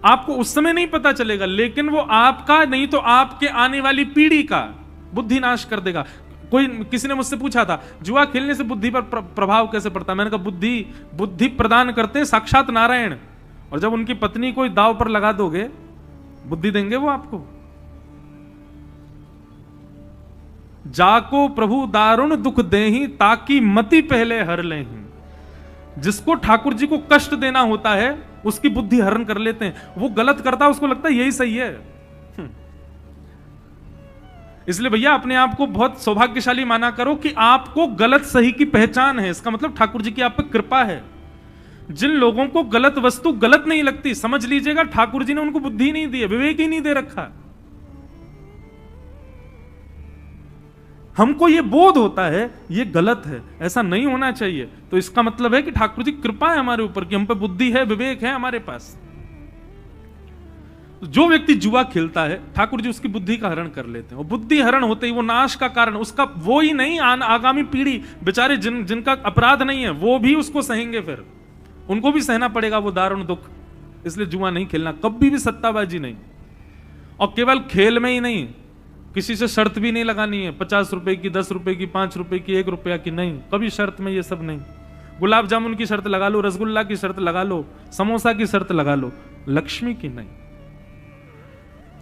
आपको उस समय नहीं पता चलेगा, लेकिन वो आपका नहीं तो आपके आने वाली पीढ़ी का बुद्धि नाश कर देगा। किसी ने मुझसे पूछा था, जुआ खेलने से बुद्धि पर प्रभाव कैसे पड़ता है? मैंने कहा बुद्धि प्रदान करते हैं साक्षात नारायण, और जब उनकी पत्नी कोई दाव पर लगा दोगे, बुद्धि देंगे वो आपको। जाको प्रभु दारुण दुख देही, ताकि मति पहले हर लेही। जिसको ठाकुर जी को कष्ट देना होता है उसकी बुद्धि हरण कर लेते हैं। वो गलत करता है, उसको लगता है यही सही है। इसलिए भैया अपने आप को बहुत सौभाग्यशाली माना करो कि आपको गलत सही की पहचान है। इसका मतलब ठाकुर जी की आप पर कृपा है। जिन लोगों को गलत वस्तु गलत नहीं लगती, समझ लीजिएगा ठाकुर जी ने उनको बुद्धि नहीं दी है, विवेक ही नहीं दे रखा। हमको ये बोध होता है ये गलत है, ऐसा नहीं होना चाहिए, तो इसका मतलब है कि ठाकुर जी कृपा है हमारे ऊपर कि हम पे बुद्धि है, विवेक है हमारे पास। जो व्यक्ति जुआ खेलता है ठाकुर जी उसकी बुद्धि का हरण कर लेते हैं, और बुद्धि हरण होते ही वो नाश का कारण उसका वो ही नहीं, आगामी पीढ़ी बेचारे जिनका अपराध नहीं है वो भी उसको सहेंगे, फिर उनको भी सहना पड़ेगा वो दारुण दुख। इसलिए जुआ नहीं खेलना, कभी भी सट्टाबाजी नहीं, और केवल खेल में ही नहीं, किसी से शर्त भी नहीं लगानी है 50 रुपए की, 10 रुपए की, 5 रुपए की, 1 रुपया की, नहीं, कभी शर्त में ये सब नहीं। गुलाब जामुन की शर्त लगा लो, रसगुल्ला की शर्त लगा लो, समोसा की शर्त लगा लो, लक्ष्मी की नहीं।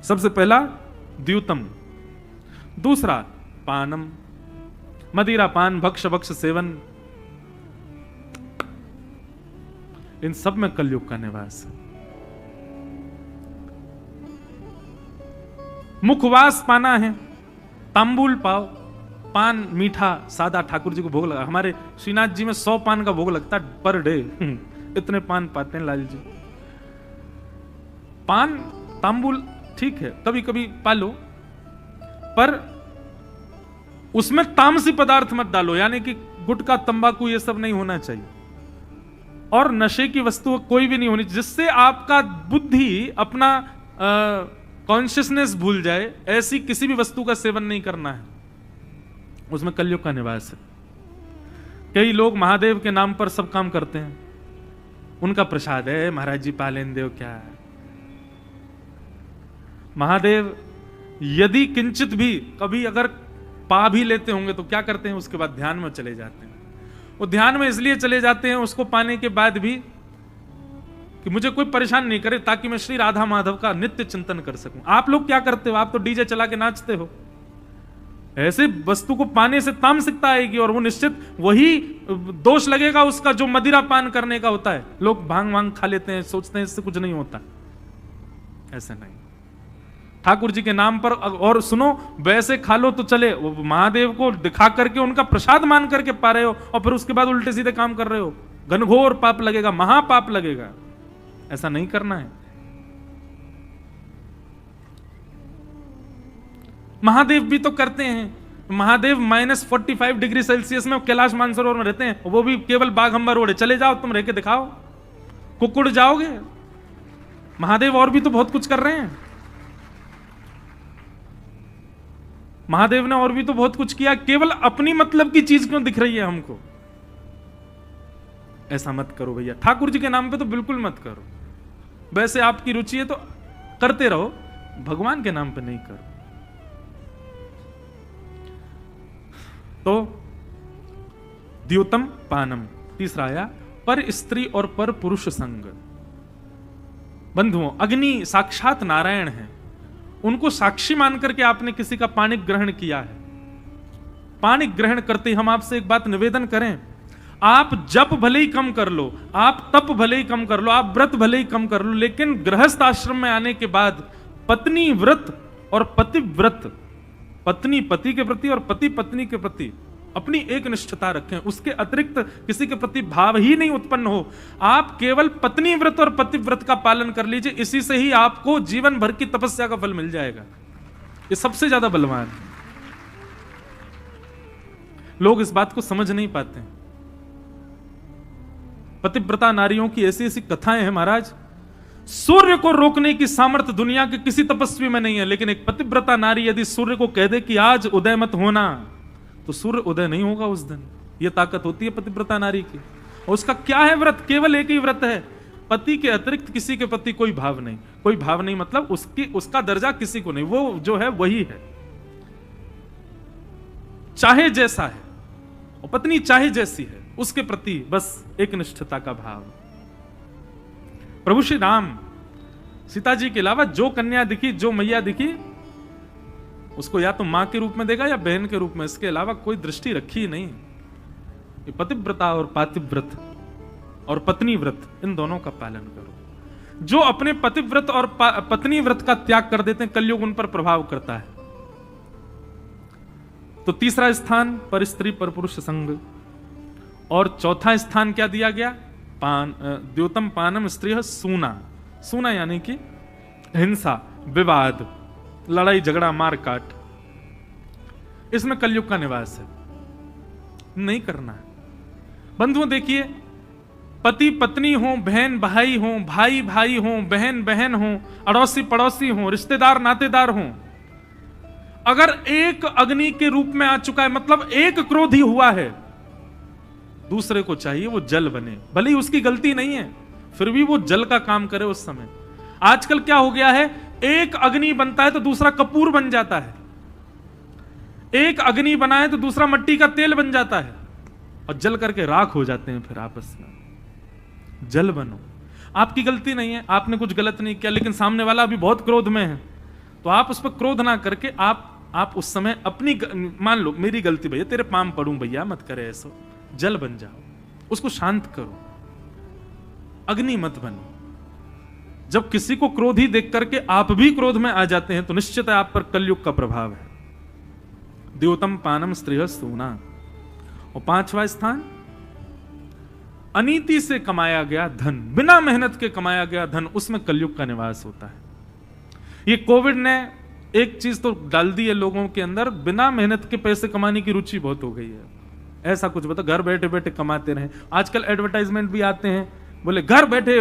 सबसे पहला द्यूतम, दूसरा पानम, मदिरा पान भक्ष भक्ष सेवन, इन सब में कलयुग का निवास है। मुखवास पाना है, तांबुल पाओ, पान मीठा सादा ठाकुर जी को भोग लगा। हमारे श्रीनाथ जी में 100 पान का भोग लगता है पर डे, इतने पान पाते हैं लाल जी। पान तांबुल ठीक है कभी कभी पालो, पर उसमें तामसी पदार्थ मत डालो, यानी कि गुटखा तंबाकू ये सब नहीं होना चाहिए, और नशे की वस्तु कोई भी नहीं होनी जिससे आपका बुद्धि अपना कॉन्शियसनेस भूल जाए। ऐसी किसी भी वस्तु का सेवन नहीं करना है, उसमें कलयुग का निवास है। कई लोग महादेव के नाम पर सब काम करते हैं, उनका प्रसाद है महाराज जी पालेन देव, क्या है महादेव यदि किंचित भी कभी अगर पा भी लेते होंगे तो क्या करते हैं, उसके बाद ध्यान में चले जाते हैं। वो ध्यान में इसलिए चले जाते हैं उसको पाने के बाद भी कि मुझे कोई परेशान नहीं करे, ताकि मैं श्री राधा माधव का नित्य चिंतन कर सकूं। आप लोग क्या करते हो, आप तो डीजे चला के नाचते हो। ऐसे वस्तु को पाने से तामसिकता आएगी, और वो निश्चित वही दोष लगेगा उसका जो मदिरा पान करने का होता है। लोग भांग वांग खा लेते हैं, सोचते हैं इससे कुछ नहीं होता, ऐसा नहीं। ठाकुर जी के नाम पर, और सुनो वैसे खा लो तो चले, वो महादेव को दिखा करके उनका प्रसाद मान करके पा रहे हो, और फिर उसके बाद उल्टे सीधे काम कर रहे हो, घनघोर पाप लगेगा, महापाप लगेगा। ऐसा नहीं करना है। महादेव भी तो करते हैं, महादेव -45 डिग्री सेल्सियस में कैलाश मानसरोवर में रहते हैं, वो भी केवल बाघंबर ओढ़े। चले जाओ तुम, रह के दिखाओ, कुकुड़ जाओगे। महादेव और भी तो बहुत कुछ कर रहे हैं, महादेव ने और भी तो बहुत कुछ किया, केवल अपनी मतलब की चीज क्यों दिख रही है हमको? ऐसा मत करो भैया, ठाकुर जी के नाम पे तो बिल्कुल मत करो। वैसे आपकी रुचि है तो करते रहो, भगवान के नाम पे नहीं करो। तो द्योतम पानम, तीसरा आया पर स्त्री और पर पुरुष संग। बंधुओं, अग्नि साक्षात नारायण है, उनको साक्षी मान करके आपने किसी का पानी ग्रहण किया है। पानी ग्रहण करते ही हम आपसे एक बात निवेदन करें, आप जप भले ही कम कर लो, आप तप भले ही कम कर लो, आप व्रत भले ही कम कर लो, लेकिन गृहस्थ आश्रम में आने के बाद पत्नी व्रत और पति व्रत, पत्नी पति के प्रति और पति पत्नी के प्रति अपनी एक निष्ठता रखें। उसके अतिरिक्त किसी के प्रति भाव ही नहीं उत्पन्न हो। आप केवल पत्नी व्रत और पति व्रत का पालन कर लीजिए, इसी से ही आपको जीवन भर की तपस्या का फल मिल जाएगा। ये सबसे ज्यादा बलवान है। लोग इस बात को समझ नहीं पाते हैं। पतिव्रता नारियों की ऐसी ऐसी कथाएं हैं महाराज, सूर्य को रोकने की सामर्थ्य दुनिया के किसी तपस्वी में नहीं है, लेकिन एक पतिव्रता नारी यदि सूर्य को कह दे कि आज उदय मत होना, तो सूर्य उदय नहीं होगा उस दिन। यह ताकत होती है पतिव्रता नारी की। और उसका क्या है व्रत? केवल एक ही व्रत है, पति के अतिरिक्त किसी के प्रति कोई भाव नहीं, कोई भाव नहीं मतलब उसका दर्जा किसी को नहीं, वो जो है वही है, चाहे जैसा है, और पत्नी चाहे जैसी है, उसके प्रति बस एक निष्ठता का भाव। प्रभु श्री राम सीता जी के अलावा जो कन्या दिखी, जो मैया दिखी, उसको या तो मां के रूप में देगा या बहन के रूप में, इसके अलावा कोई दृष्टि रखी ही नहीं। ये पतिव्रता और पातिव्रत और पत्नी व्रत, इन दोनों का पालन करो। जो अपने पतिव्रत और पत्नी व्रत का त्याग कर देते हैं, कलयुग उन पर प्रभाव करता है। तो तीसरा स्थान पर स्त्री पर पुरुष संग, और चौथा स्थान क्या दिया गया? द्योतम पानम स्त्रीह सूना। सूना यानी कि हिंसा, विवाद, लड़ाई झगड़ा, मार काट, इसमें कलयुग का निवास है, नहीं करना है। बंधुओं देखिए, पति पत्नी हो, बहन भाई हो, भाई भाई हो, बहन बहन हो, अड़ोसी पड़ोसी हो, रिश्तेदार नातेदार हो, अगर एक अग्नि के रूप में आ चुका है, मतलब एक क्रोध ही हुआ है, दूसरे को चाहिए वो जल बने, भले ही उसकी गलती नहीं है, फिर भी वो जल का काम करे उस समय। आजकल क्या हो गया है, एक अग्नि बनता है तो दूसरा कपूर बन जाता है, एक अग्नि बना है तो दूसरा मट्टी का तेल बन जाता है, और जल करके राख हो जाते हैं फिर आपस में। जल बनो, आपकी गलती नहीं है, आपने कुछ गलत नहीं किया, लेकिन सामने वाला अभी बहुत क्रोध में है, तो आप उस पर क्रोध ना करके आप उस समय अपनी, मान लो मेरी गलती भैया, तेरे पाम पड़ूं भैया, मत करे ऐसा, जल बन जाओ, उसको शांत करो, अग्नि मत बनो। जब किसी को क्रोधी देख करके आप भी क्रोध में आ जाते हैं, तो निश्चित है आप पर कलयुग का प्रभाव है। द्योतम पानम स्त्रीह सूना। और पांचवा स्थान, अनीति से कमाया गया धन, बिना मेहनत के कमाया गया धन, उसमें कलयुग का निवास होता है। ये कोविड ने एक चीज तो डाल दी है लोगों के अंदर, बिना मेहनत के पैसे कमाने की रुचि बहुत हो गई है। ऐसा कुछ बता, घर बैठे बैठे कमाते रहे। आजकल एडवर्टाइजमेंट भी आते हैं, बोले घर बैठे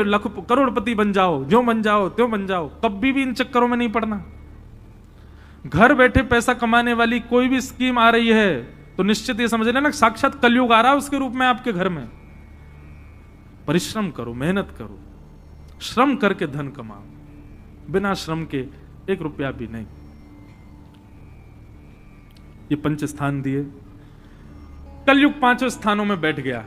करोड़पति बन जाओ, जो बन जाओ त्यों बन जाओ। कभी भी इन चक्करों में नहीं पड़ना। घर बैठे पैसा कमाने वाली कोई भी स्कीम आ रही है तो निश्चित ये समझ लेना साक्षात कलयुग आ रहा है उसके रूप में आपके घर में। परिश्रम करो, मेहनत करो, श्रम करके धन कमाओ, बिना श्रम के एक रुपया भी नहीं। ये 5 स्थान दिए, कलयुग 5 स्थानों में बैठ गया।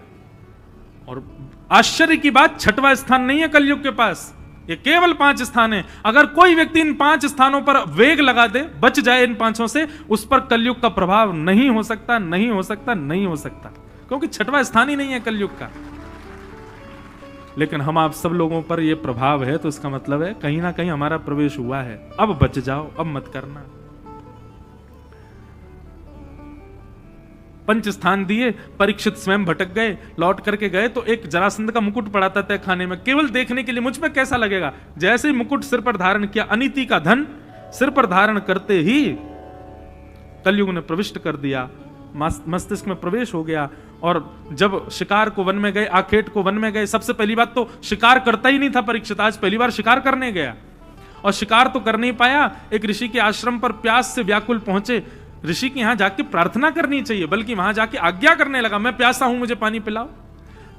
और आश्चर्य की बात, 6वां स्थान नहीं है कलयुग के पास, ये केवल 5 स्थान है। अगर कोई व्यक्ति इन 5 स्थानों पर वेग लगा दे, बच जाए इन 5 से, उस पर कलयुग का प्रभाव नहीं हो सकता, नहीं हो सकता, नहीं हो सकता, क्योंकि 6वां स्थान ही नहीं है कलयुग का। लेकिन हम आप सब लोगों पर यह प्रभाव है, तो इसका मतलब है कहीं ना कहीं हमारा प्रवेश हुआ है। अब बच जाओ, अब मत करना। 5 स्थान दिए, परीक्षित स्वयं भटक गए, लौट करके गए तो एक जरासंध का मुकुट पड़ा था तय खाने में, केवल देखने के लिए मुझ पे कैसा लगेगा। जैसे ही मुकुट सिर पर धारण किया, अनीति का धन सिर पर धारण करते ही कलयुग ने प्रविष्ट कर दिया, मस्तिष्क में प्रवेश हो गया। और जब शिकार को वन में गए, आखेट को वन में गए, सबसे पहली बात तो शिकार करता ही नहीं था परीक्षित, आज पहली बार शिकार करने गया। और शिकार तो कर नहीं पाया, एक ऋषि के आश्रम पर प्यास से व्याकुल पहुंचे। ऋषि के यहां जाके प्रार्थना करनी चाहिए, बल्कि वहां जाके आज्ञा करने लगा, मैं प्यासा हूं, मुझे पानी पिलाओ।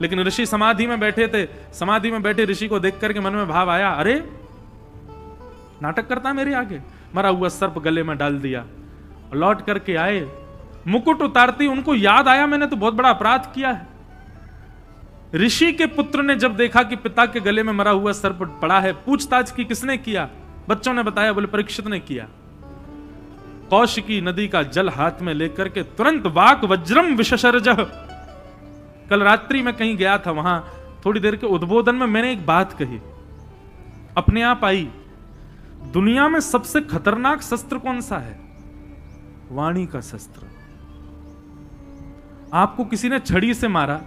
लेकिन ऋषि समाधि में बैठे थे, समाधि में बैठे ऋषि को देख करके मन में भाव आया, अरे नाटक करता मेरे आगे, मरा हुआ सर्प गले में डाल दिया। और लौट करके आए, मुकुट उतारती उनको याद आया, मैंने तो बहुत बड़ा अपराध किया है। ऋषि के पुत्र ने जब देखा कि पिता के गले में मरा हुआ सर्प पड़ा है, पूछताछ की किसने किया, बच्चों ने बताया, बोले परीक्षित ने किया। कौशिकी नदी का जल हाथ में लेकर के तुरंत वाक वज्रम विशसर्जः। कल रात्रि में कहीं गया था, वहां थोड़ी देर के उद्बोधन में मैंने एक बात कही, अपने आप आई, दुनिया में सबसे खतरनाक शस्त्र कौन सा है? वाणी का शस्त्र। आपको किसी ने छड़ी से मारा,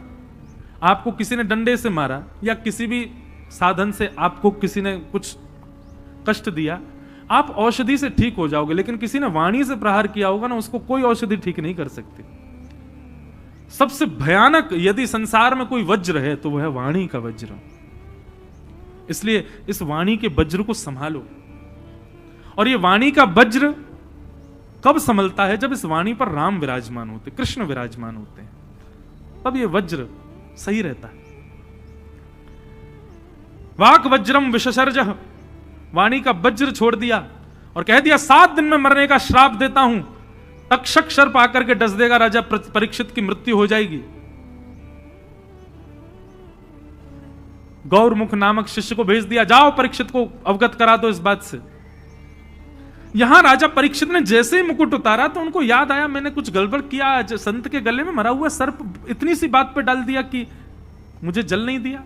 आपको किसी ने डंडे से मारा, या किसी भी साधन से आपको किसी ने कुछ कष्ट दिया, आप औषधि से ठीक हो जाओगे। लेकिन किसी ने वाणी से प्रहार किया होगा ना, उसको कोई औषधि ठीक नहीं कर सकती। सबसे भयानक यदि संसार में कोई वज्र है तो वह है वाणी का वज्र। इसलिए इस वाणी के वज्र को संभालो। और ये वाणी का वज्र कब संभलता है? जब इस वाणी पर राम विराजमान होते, कृष्ण विराजमान होते हैं, तब ये वज्र सही रहता है। वाक वज्रम विशसर्जः, वाणी का वज्र छोड़ दिया और कह दिया 7 दिन में मरने का श्राप देता हूं। तक्षक सर्प आकर के डस देगा, राजा परीक्षित की मृत्यु हो जाएगी। गौरमुख नामक शिष्य को भेज दिया, जाओ परीक्षित को अवगत करा दो इस बात से। यहां राजा परीक्षित ने जैसे ही मुकुट उतारा तो उनको याद आया, मैंने कुछ गड़बड़ किया, आज संत के गले में मरा हुआ सर्प इतनी सी बात पे डाल दिया कि मुझे जल नहीं दिया।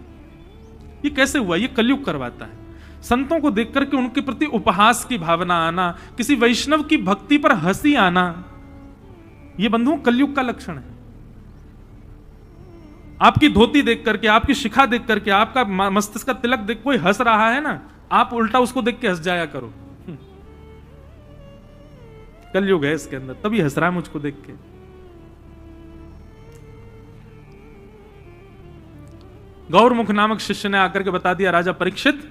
ये कैसे हुआ? ये कलयुग करवाता है। संतों को देख करके उनके प्रति उपहास की भावना आना, किसी वैष्णव की भक्ति पर हंसी आना, यह बंधुओं कलयुग का लक्षण है। आपकी धोती देख करके, आपकी शिखा देख करके, आपका मस्तिष्क का तिलक देख कोई हंस रहा है ना, आप उल्टा उसको देख के हंस जाया करो। कलयुग है इसके अंदर, तभी हंस रहा है मुझको देख के। गौरमुख नामक शिष्य ने आकर के बता दिया, राजा परीक्षित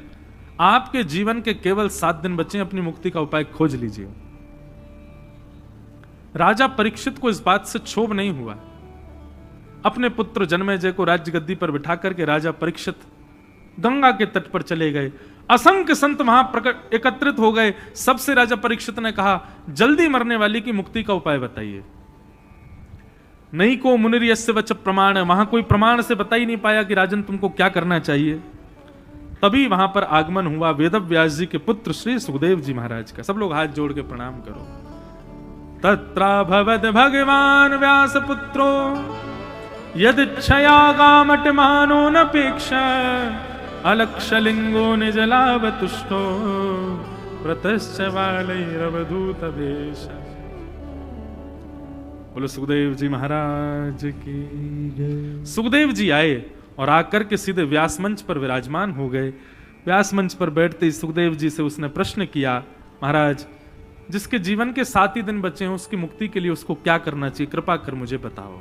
आपके जीवन के केवल 7 दिन बचे, अपनी मुक्ति का उपाय खोज लीजिए। राजा परीक्षित को इस बात से क्षोभ नहीं हुआ। अपने पुत्र जन्मेजय को राज्य गद्दी पर बिठा करके राजा परीक्षित गंगा के तट पर चले गए। असंख्य संत वहां एकत्रित हो गए। सबसे राजा परीक्षित ने कहा, जल्दी मरने वाली की मुक्ति का उपाय बताइए। नहीं को मुनिर्यस्य वच प्रमाण, वहां कोई प्रमाण से बता ही नहीं पाया कि राजन तुमको क्या करना चाहिए। तभी वहां पर आगमन हुआ वेदव्यास जी के पुत्र श्री सुखदेव जी महाराज का। सब लोग हाथ जोड़ के प्रणाम करो। तत्रा भवद भगवान व्यास पुत्रो यदिच्छया गामट मानो नपेक्षा अलक्षलिंगो निजलावतुष्टो प्रतश्च वालैरवधूत भेष। बोलो सुखदेव जी महाराज की जय। सुखदेव जी आए और आकर के सीधे व्यास मंच पर विराजमान हो गए। व्यास मंच पर बैठते ही सुखदेव जी से उसने प्रश्न किया, महाराज जिसके जीवन के 7 ही दिन बचे हैं उसकी मुक्ति के लिए उसको क्या करना चाहिए, कृपा कर मुझे बताओ।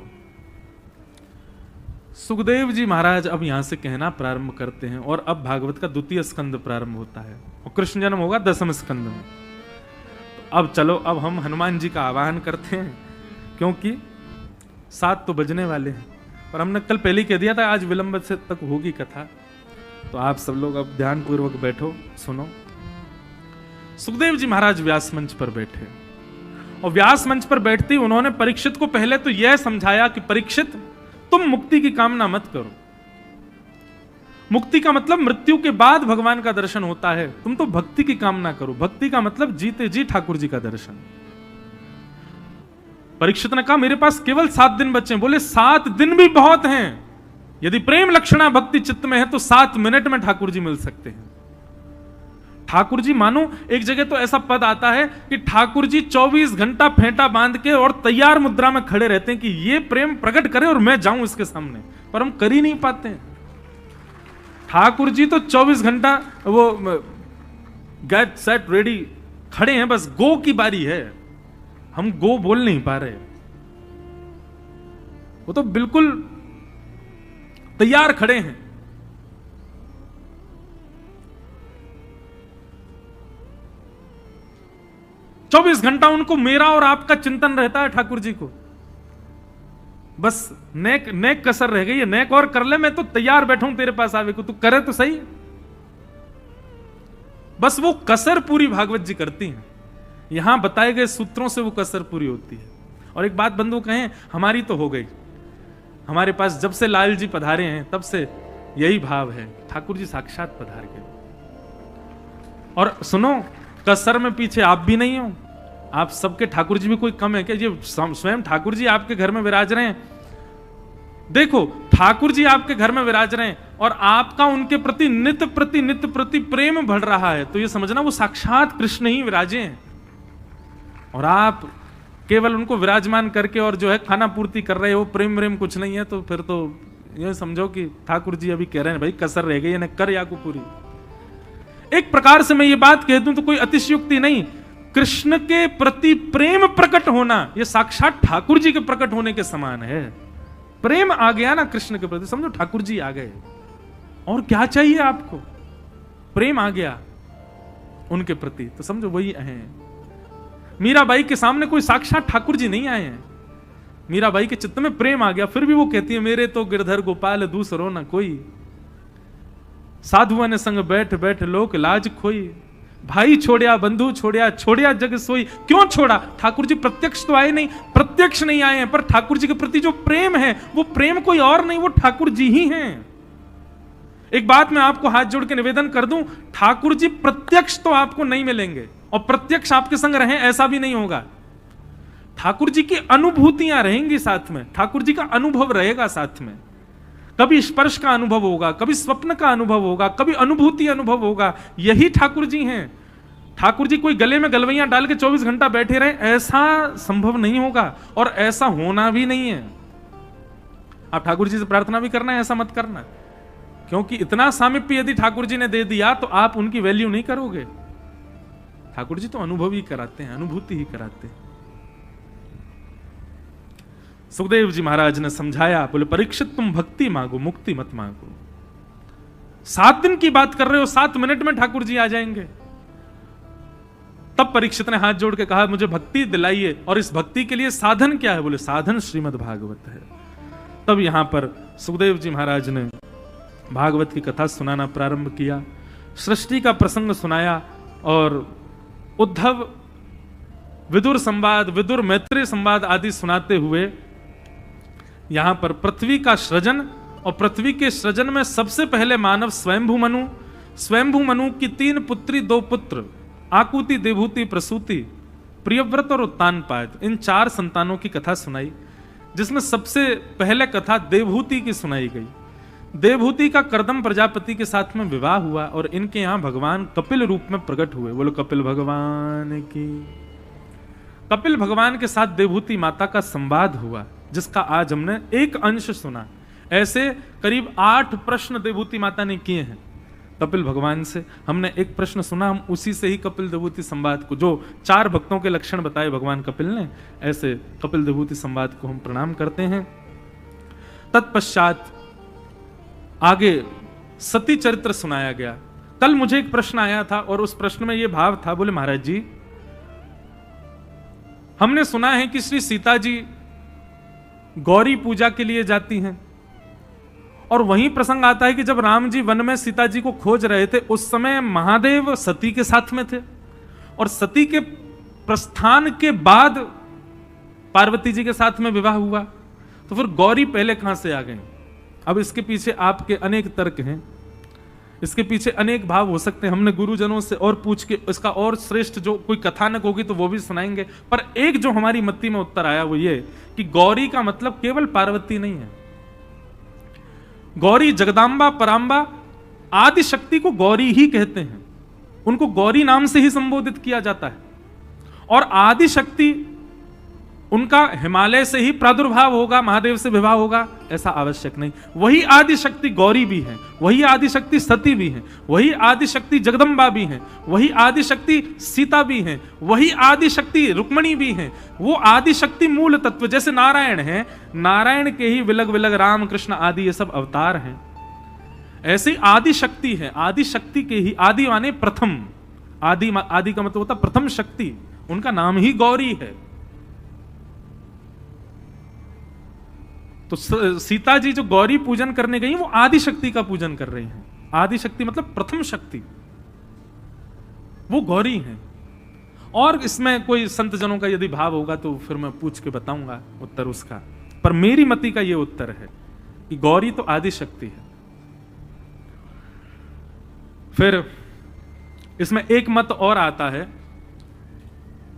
सुखदेव जी महाराज अब यहां से कहना प्रारंभ करते हैं और अब भागवत का 2वां स्कंद प्रारंभ होता है और कृष्ण जन्म होगा 10वें स्कंद में। तो अब चलो, अब हम हनुमान जी का आवाहन करते हैं, क्योंकि 7 तो बजने वाले हैं और हमने कल पहले ही कह दिया था आज विलंब से तक होगी कथा। तो आप सब लोग अब ध्यान पूर्वक बैठो, सुनो। सुखदेव जी महाराज व्यास मंच पर बैठे और व्यास मंच पर बैठते ही उन्होंने परीक्षित को पहले तो यह समझाया कि परीक्षित तुम मुक्ति की कामना मत करो। मुक्ति का मतलब मृत्यु के बाद भगवान का दर्शन होता है, तुम तो भक्ति की कामना करो। भक्ति का मतलब जीते जी ठाकुर जी का दर्शन। परीक्षित ने कहा मेरे पास केवल 7 दिन बचे हैं। बोले 7 दिन भी बहुत हैं। यदि प्रेम लक्षणा भक्ति चित्त में है तो 7 मिनट में ठाकुर जी मिल सकते हैं। ठाकुर जी मानो एक जगह तो ऐसा पद आता है कि ठाकुर जी 24 घंटा फेंटा बांध के और तैयार मुद्रा में खड़े रहते हैं कि ये प्रेम प्रकट करे और मैं जाऊं इसके सामने, पर हम कर ही नहीं पाते हैं। ठाकुर जी तो 24 घंटा वो गेट सेट रेडी खड़े हैं, बस गो की बारी है। हम गो बोल नहीं पा रहे, वो तो बिल्कुल तैयार खड़े हैं। चौबीस घंटा उनको मेरा और आपका चिंतन रहता है ठाकुर जी को। बस नेक नेक कसर रह गई है, नेक और कर ले, मैं तो तैयार बैठा हूं तेरे पास आवे को, तू करे तो सही। बस वो कसर पूरी भागवत जी करती हैं। यहां बताए गए सूत्रों से वो कसर पूरी होती है। और एक बात बंधु कहें, हमारी तो हो गई। हमारे पास जब से लाल जी पधारे हैं तब से यही भाव है, ठाकुर जी साक्षात पधार गए। और सुनो, कसर में पीछे आप भी नहीं हो, आप सबके ठाकुर जी भी कोई कम है क्या? ये स्वयं ठाकुर जी आपके घर में विराज रहे हैं। देखो, ठाकुर जी आपके घर में विराज रहे हैं और आपका उनके प्रति नित्य प्रति प्रेम बढ़ रहा है, तो ये समझना वो साक्षात कृष्ण ही विराजे हैं। और आप केवल उनको विराजमान करके और जो है खाना पूर्ति कर रहे हो, प्रेम कुछ नहीं है, तो फिर तो ये समझो कि ठाकुर जी अभी कह रहे हैं भाई कसर रह गई है, कर या को पूरी। एक प्रकार से मैं ये बात कह दूं तो कोई अतिशयोक्ति नहीं। कृष्ण के प्रति प्रेम प्रकट होना ये साक्षात ठाकुर जी के प्रकट होने के समान है। प्रेम आ गया ना कृष्ण के प्रति, समझो ठाकुर जी आ गए। और क्या चाहिए आपको? प्रेम आ गया उनके प्रति, तो समझो वही हैं। मीराबाई के सामने कोई साक्षात ठाकुर जी नहीं आए हैं। मीराबाई के चित्त में प्रेम आ गया, फिर भी वो कहती है मेरे तो गिरधर गोपाल दूसरो ना कोई। साधुआ ने संग बैठ बैठ लोक लाज खोई, भाई छोड़िया बंधु छोड़िया, छोड़िया जग सोई। क्यों छोड़ा? ठाकुर जी प्रत्यक्ष तो आए नहीं, प्रत्यक्ष नहीं आए हैं, पर ठाकुर जी के प्रति जो प्रेम है वो प्रेम कोई और नहीं, वो ठाकुर जी ही हैं। एक बात मैं आपको हाथ जोड़ के निवेदन कर दूं, ठाकुर जी प्रत्यक्ष तो आपको नहीं मिलेंगे और प्रत्यक्ष आपके संग रहें ऐसा भी नहीं होगा। ठाकुर जी की अनुभूतियां रहेंगी साथ में, ठाकुर जी का अनुभव रहेगा साथ में। कभी स्पर्श का अनुभव होगा, कभी स्वप्न का अनुभव होगा, कभी अनुभूति अनुभव होगा। यही ठाकुर जी हैं। ठाकुर जी कोई गले में गलवैयां डाल के 24 घंटा बैठे रहे, ऐसा संभव नहीं होगा और ऐसा होना भी नहीं है। आप ठाकुर जी से प्रार्थना भी करना है, ऐसा मत करना, क्योंकि इतना सामीप्य यदि ठाकुर जी ने दे दिया तो आप उनकी वैल्यू नहीं करोगे। ठाकुर जी तो अनुभव ही कराते हैं, अनुभूति ही कराते हैं। सुखदेव जी महाराज ने समझाया, बोले परीक्षित तुम भक्ति मांगो, मुक्ति मत मांगो। 7 दिन की बात कर रहे हो, 7 मिनट में ठाकुर जी आ जाएंगे। तब परीक्षित ने हाथ जोड़ के कहा, मुझे भक्ति दिलाइए, और इस भक्ति के लिए साधन क्या है? बोले साधन श्रीमद् भागवत है। तब यहां पर सुखदेव जी महाराज ने भागवत की कथा सुनाना प्रारंभ किया, सृष्टि का प्रसंग सुनाया, और उद्धव विदुर संवाद, विदुर मैत्रेय संवाद आदि सुनाते हुए यहां पर पृथ्वी का सृजन, और पृथ्वी के सृजन में सबसे पहले मानव स्वयंभू मनु, स्वयंभू मनु की 3 पुत्री 2 पुत्र, आकुति, देवहूति, प्रसूति, प्रियव्रत और उत्तानपाद, इन 4 संतानों की कथा सुनाई, जिसमें सबसे पहले कथा देवहूति की सुनाई गई। देवहूति का कर्दम प्रजापति के साथ में विवाह हुआ और इनके यहां भगवान कपिल रूप में प्रकट हुए। बोलो कपिल भगवान की। कपिल भगवान के साथ देवहूति माता का संवाद हुआ, जिसका आज हमने एक अंश सुना। ऐसे करीब 8 प्रश्न देवहूति माता ने किए हैं कपिल भगवान से। हमने एक प्रश्न सुना, हम उसी से ही कपिल देवहूति संवाद को, जो 4 भक्तों के लक्षण बताए भगवान कपिल ने, ऐसे कपिल देवहूति संवाद को हम प्रणाम करते हैं। तत्पश्चात आगे सती चरित्र सुनाया गया। कल मुझे एक प्रश्न आया था और उस प्रश्न में यह भाव था, बोले महाराज जी, हमने सुना है कि श्री सीता जी गौरी पूजा के लिए जाती हैं, और वहीं प्रसंग आता है कि जब राम जी वन में सीता जी को खोज रहे थे, उस समय महादेव सती के साथ में थे, और सती के प्रस्थान के बाद पार्वती जी के साथ में विवाह हुआ, तो फिर गौरी पहले कहां से आ गई? अब इसके पीछे आपके अनेक तर्क हैं, इसके पीछे अनेक भाव हो सकते हैं। हमने गुरुजनों से और पूछ के इसका और श्रेष्ठ जो कोई कथानक होगी तो वो भी सुनाएंगे, पर एक जो हमारी मत्ती में उत्तर आया वो ये कि गौरी का मतलब केवल पार्वती नहीं है। गौरी जगदांबा, परांबा, आदि शक्ति को गौरी ही कहते हैं, उनको गौरी नाम से ही संबोधित किया जाता है। और आदि शक्ति उनका हिमालय से ही प्रादुर्भाव होगा, महादेव से विवाह होगा, ऐसा आवश्यक नहीं। वही आदि शक्ति गौरी भी है, वही आदि शक्ति सती भी है, वही आदि शक्ति जगदम्बा भी है, वही आदि शक्ति सीता भी है, वही आदि शक्ति रुक्मणी भी है। वो आदि शक्ति मूल तत्व, जैसे नारायण है, नारायण के ही विलग विलग राम कृष्ण आदि ये सब अवतार हैं, ऐसे आदि शक्ति है। आदि शक्ति के ही, आदि माने प्रथम, आदि का मतलब होता प्रथम शक्ति, उनका नाम ही गौरी है। तो सीता जी जो गौरी पूजन करने गई वो आदि शक्ति का पूजन कर रही हैं। आदि शक्ति मतलब प्रथम शक्ति, वो गौरी हैं। और इसमें कोई संत जनों का यदि भाव होगा तो फिर मैं पूछ के बताऊंगा उत्तर उसका, पर मेरी मति का ये उत्तर है कि गौरी तो आदि शक्ति है। फिर इसमें एक मत और आता है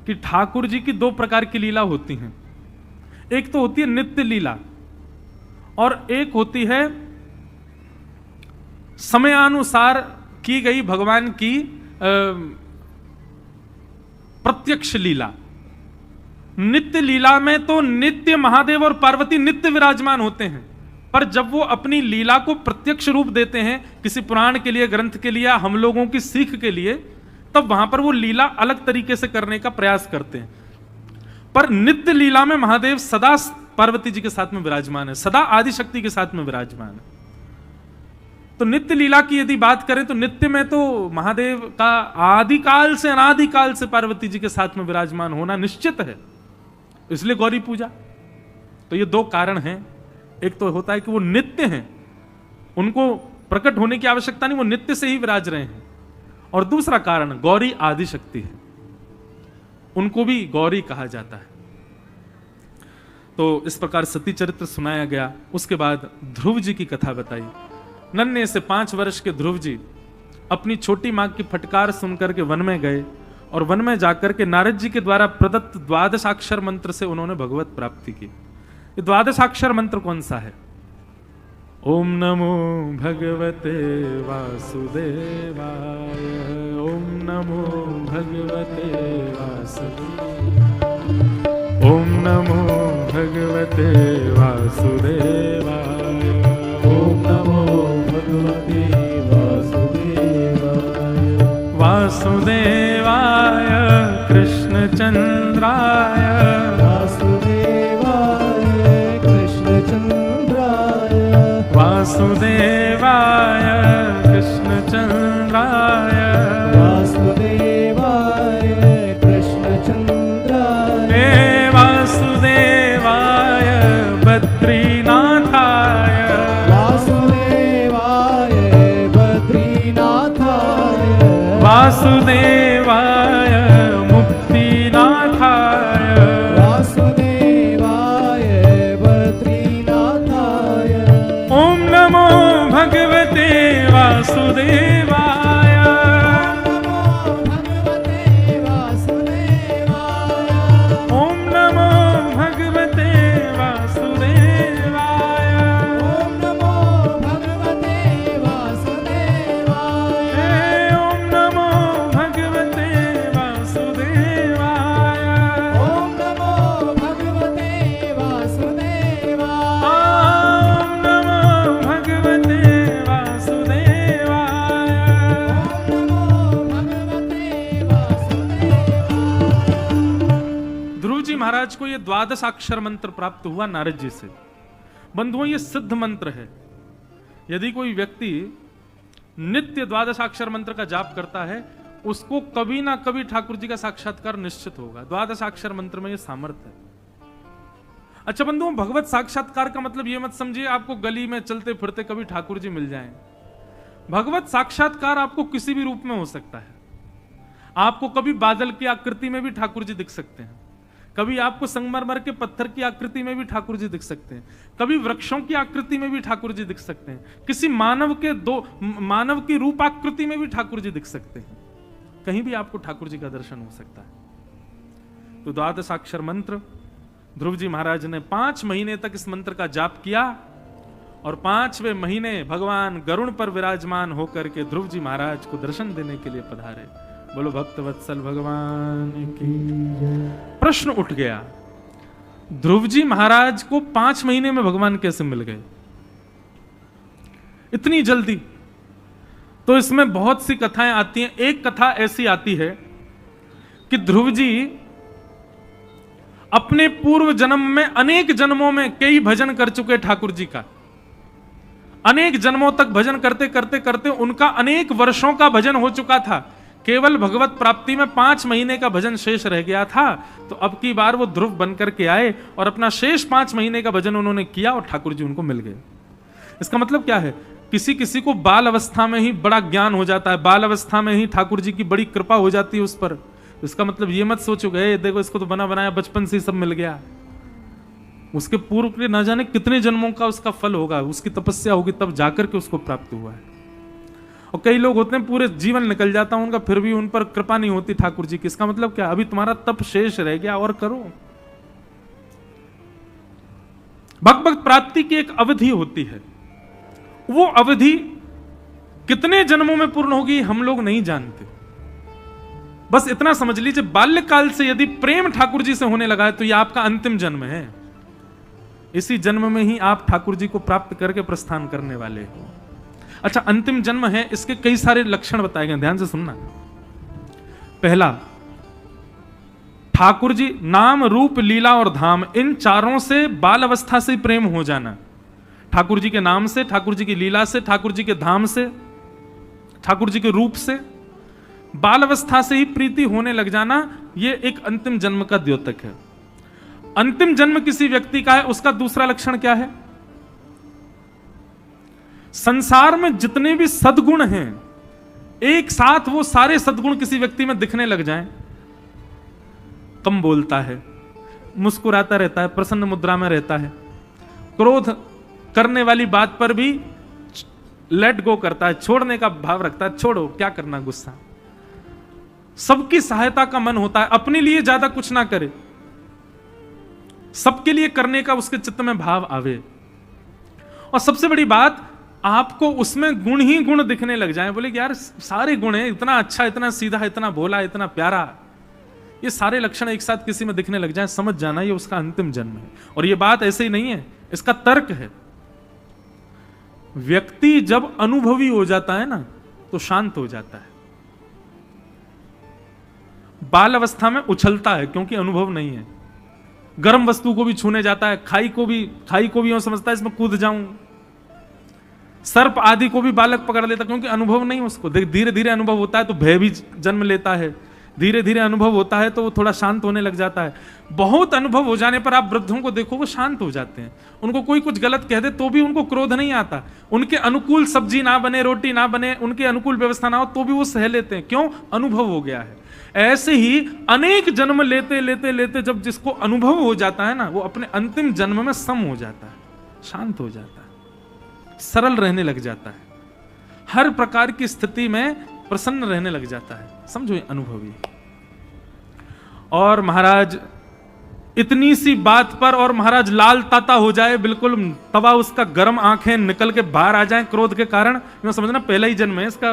कि ठाकुर जी की 2 प्रकार की लीला होती हैं। एक तो होती है नित्य लीला, और एक होती है समयानुसार की गई भगवान की प्रत्यक्ष लीला। नित्य लीला में तो नित्य महादेव और पार्वती नित्य विराजमान होते हैं, पर जब वो अपनी लीला को प्रत्यक्ष रूप देते हैं किसी पुराण के लिए, ग्रंथ के लिए, हम लोगों की सीख के लिए, तब वहां पर वो लीला अलग तरीके से करने का प्रयास करते हैं। पर नित्य लीला में महादेव सदा पार्वती जी के साथ में विराजमान है, सदा आदि शक्ति के साथ में विराजमान है। तो नित्य लीला की यदि बात करें तो नित्य में तो महादेव का आदिकाल से अनादिकाल से पार्वती जी के साथ में विराजमान होना निश्चित है, इसलिए गौरी पूजा। तो ये 2 कारण हैं। एक तो होता है कि वो नित्य हैं, उनको प्रकट होने की आवश्यकता नहीं, वो नित्य से ही विराज रहे हैं। और दूसरा कारण, गौरी आदि शक्ति है, उनको भी गौरी कहा जाता है। तो इस प्रकार सती चरित्र सुनाया गया। उसके बाद ध्रुव जी की कथा बताई। नन्हे से 5 वर्ष के ध्रुव जी अपनी छोटी मां की फटकार सुनकर के वन में गए और वन में जाकर के नारद जी के द्वारा प्रदत्त द्वादशाक्षर मंत्र से उन्होंने भगवत प्राप्ति की। ये द्वादशाक्षर मंत्र कौन सा है? ओम नमो भगवते वासुदेवाय, ओम नमो भगवते वासुदेवाय, ओम नमो भगवते वासुदेवाय, ओम नमो भगवते वासुदेवाय, वासुदेवाय कृष्णचंद्राय, वासुदेवाय कृष्णचंद्राय, वासुदेवाय कृष्णचंद्राय, वासुदेवाय कृष्णचंद्राय, हे वासुदेवाय बद्रीनाथाय, वासुदेवाय बद्रीनाथाय, वासुदेवाय मुक्तिनाथाय, वासुदेवाय बद्रीनाथाय, ओम नमो भगवते वासुदेवाय, ओम नमो भगवते वासुदेवाय, ओम नमो भगवते वासुदेवाय, ओम नमो भगवते वासुदेवाय, ओम नमो भगवते वासुदेवाय, ओम नमो भगवते वासुदेवाय, ओम नमो भगवते वासुदेवाय। ध्रुव जी महाराज को यह द्वादशाक्षर मंत्र प्राप्त हुआ नारद जी से। बंधुओं, ये सिद्ध मंत्र है। यदि कोई व्यक्ति नित्य द्वादशाक्षर मंत्र का जाप करता है, उसको कभी ना कभी ठाकुर जी का साक्षात्कार निश्चित होगा। द्वादशाक्षर मंत्र में यह सामर्थ्य है। अच्छा बंधुओं, भगवत साक्षात्कार का मतलब यह मत समझिए आपको गली में चलते फिरते कभी ठाकुर जी मिल जाएं। भगवत साक्षात्कार आपको किसी भी रूप में हो सकता है। आपको कभी बादल की आकृति में भी ठाकुर जी दिख सकते हैं, कभी आपको संगमरमर के पत्थर की आकृति में भी ठाकुर जी दिख सकते हैं, कभी वृक्षों की आकृति में भी ठाकुर जी दिख सकते हैं, किसी मानव की रूप आकृति में भी ठाकुर जी दिख सकते हैं। कहीं भी आपको ठाकुर जी का दर्शन हो सकता है। तो द्वादशाक्षर मंत्र ध्रुव जी महाराज ने 5 महीने तक इस मंत्र का जाप किया और 5वें महीने भगवान गरुड़ पर विराजमान होकर के ध्रुव जी महाराज को दर्शन देने के लिए पधारे। बोलो भक्त वत्सल भगवान की। प्रश्न उठ गया, ध्रुव जी महाराज को 5 महीने में भगवान कैसे मिल गए इतनी जल्दी? तो इसमें बहुत सी कथाएं आती हैं। एक कथा ऐसी आती है कि ध्रुव जी अपने पूर्व जन्म में अनेक जन्मों में कई भजन कर चुके ठाकुर जी का। अनेक जन्मों तक भजन करते करते करते उनका अनेक वर्षों का भजन हो चुका था। केवल भगवत प्राप्ति में 5 महीने का भजन शेष रह गया था। तो अब की बार वो ध्रुव बनकर के आए और अपना शेष 5 महीने का भजन उन्होंने किया और ठाकुर जी उनको मिल गए। इसका मतलब क्या है? किसी किसी को बाल अवस्था में ही बड़ा ज्ञान हो जाता है, बाल अवस्था में ही ठाकुर जी की बड़ी कृपा हो जाती है उस पर। इसका मतलब ये मत सोचो गए देखो इसको तो बना बनाया बचपन से ही सब मिल गया। उसके पूर्व के ना जाने कितने जन्मों का उसका फल होगा, उसकी तपस्या होगी तब जाकर के उसको प्राप्त हुआ है। और कई लोग होते हैं पूरे जीवन निकल जाता है उनका, फिर भी उन पर कृपा नहीं होती ठाकुर जी की। इसका मतलब क्या? अभी तुम्हारा तप शेष रह गया और करो। भगवत प्राप्ति की एक अवधि होती है, वो अवधि कितने जन्मों में पूर्ण होगी हम लोग नहीं जानते। बस इतना समझ लीजिए, बाल्यकाल से यदि प्रेम ठाकुर जी से होने लगा है तो ये आपका अंतिम जन्म है। इसी जन्म में ही आप ठाकुर जी को प्राप्त करके प्रस्थान करने वाले हो। अच्छा, अंतिम जन्म है, इसके कई सारे लक्षण बताए गए, ध्यान से सुनना। पहला, ठाकुर जी नाम रूप लीला और धाम, इन चारों से बाल अवस्था से प्रेम हो जाना। ठाकुर जी के नाम से, ठाकुर जी की लीला से, ठाकुर जी के धाम से, ठाकुर जी के रूप से, बाल अवस्था से ही प्रीति होने लग जाना, यह एक अंतिम जन्म का द्योतक है। अंतिम जन्म किसी व्यक्ति का है, उसका दूसरा लक्षण क्या है? संसार में जितने भी सद्गुण हैं, एक साथ वो सारे सद्गुण किसी व्यक्ति में दिखने लग जाएं, कम बोलता है, मुस्कुराता रहता है, प्रसन्न मुद्रा में रहता है, क्रोध करने वाली बात पर भी लेट गो करता है, छोड़ने का भाव रखता है, छोड़ो क्या करना गुस्सा, सबकी सहायता का मन होता है, अपने लिए ज्यादा कुछ ना करे, सबके लिए करने का उसके चित्त में भाव आवे। और सबसे बड़ी बात, आपको उसमें गुण ही गुण दिखने लग जाएं, बोले कि यार सारे गुण हैं, इतना अच्छा, इतना सीधा, इतना भोला, इतना प्यारा, ये सारे लक्षण एक साथ किसी में दिखने लग जाएं, समझ जाना ये उसका अंतिम जन्म है। और ये बात ऐसे ही नहीं है, इसका तर्क है। व्यक्ति जब अनुभवी हो जाता है ना तो शांत हो जाता है। बाल अवस्था में उछलता है क्योंकि अनुभव नहीं है, गर्म वस्तु को भी छूने जाता है, खाई को भी यूं समझता है इसमें कूद जाऊं, सर्प आदि को भी बालक पकड़ लेता क्योंकि अनुभव नहीं उसको। धीरे धीरे अनुभव होता है तो भय भी जन्म लेता है, धीरे धीरे अनुभव होता है तो वो थोड़ा शांत होने लग जाता है। बहुत अनुभव हो जाने पर आप वृद्धों को देखो, वो शांत हो जाते हैं, उनको कोई कुछ गलत कह दे तो भी उनको क्रोध नहीं आता, उनके अनुकूल सब्जी ना बने, रोटी ना बने, उनके अनुकूल व्यवस्था ना हो तो भी वो सह लेते हैं, क्यों? अनुभव हो गया है। ऐसे ही अनेक जन्म लेते लेते लेते जब जिसको अनुभव हो जाता है ना, वो अपने अंतिम जन्म में सम हो जाता है, शांत हो जाता है, सरल रहने लग जाता है, हर प्रकार की स्थिति में प्रसन्न रहने लग जाता है। समझो ये अनुभवी। और महाराज इतनी सी बात पर, और महाराज लाल ताता हो जाए, बिल्कुल तवा उसका गर्म, आंखें निकल के बाहर आ जाएं क्रोध के कारण, यूं समझना पहला ही जन्म है इसका,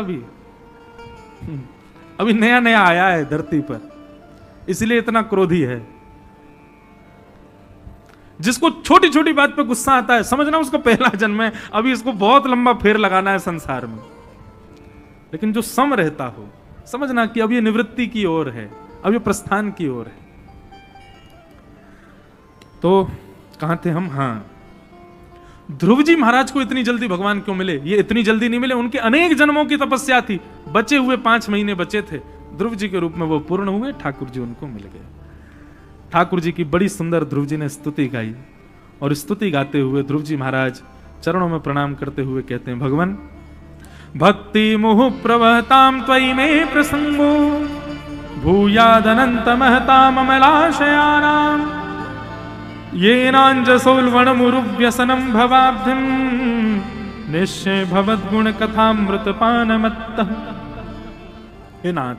अभी नया नया आया है धरती पर, इसलिए इतना क्रोधी है। जिसको छोटी छोटी बात पे गुस्सा आता है, समझना उसका पहला जन्म है, अभी इसको बहुत लंबा फेर लगाना है संसार में। लेकिन जो सम रहता हो, समझना कि अब ये निवृत्ति की ओर है, अब ये प्रस्थान की ओर है। तो कहां थे हम? हाँ, ध्रुव जी महाराज को इतनी जल्दी भगवान क्यों मिले? ये इतनी जल्दी नहीं मिले, उनके अनेक जन्मों की तपस्या थी, बचे हुए 5 महीने बचे थे, ध्रुव जी के रूप में वो पूर्ण हुए, ठाकुर जी उनको मिल गए। ठाकुर जी की बड़ी सुंदर ध्रुव जी ने स्तुति गाई, और स्तुति गाते हुए ध्रुव जी महाराज चरणों में प्रणाम करते हुए कहते हैं, भगवान भक्ति मुहु प्रवहताम त्वयि में प्रसंगो भूयादनंत महताम अमलाशयानाम येनांजसोल्वणमुरुव्यसनं भवाब्धिं निश्चय भवद्गुण कथामृत पानमत्तः। हे नाथ,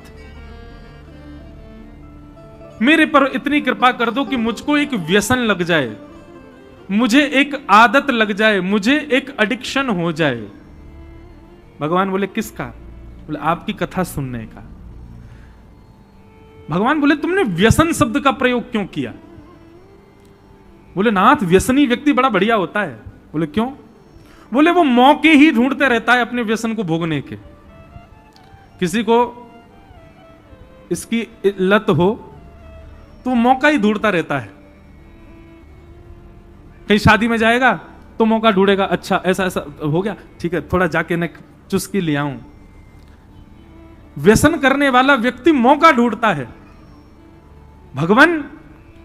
मेरे पर इतनी कृपा कर दो कि मुझको एक व्यसन लग जाए, मुझे एक आदत लग जाए, मुझे एक एडिक्शन हो जाए। भगवान बोले किसका? बोले आपकी कथा सुनने का। भगवान बोले तुमने व्यसन शब्द का प्रयोग क्यों किया? बोले नाथ, व्यसनी व्यक्ति बड़ा बढ़िया होता है। बोले क्यों? बोले वो मौके ही ढूंढते रहता है अपने व्यसन को भोगने के। किसी को इसकी लत हो तो मौका ही ढूंढता रहता है, कहीं शादी में जाएगा तो मौका ढूंढेगा, अच्छा ऐसा ऐसा हो गया, ठीक है थोड़ा जाके न चुस्की ले आऊं। व्यसन करने वाला व्यक्ति मौका ढूंढता है। भगवान,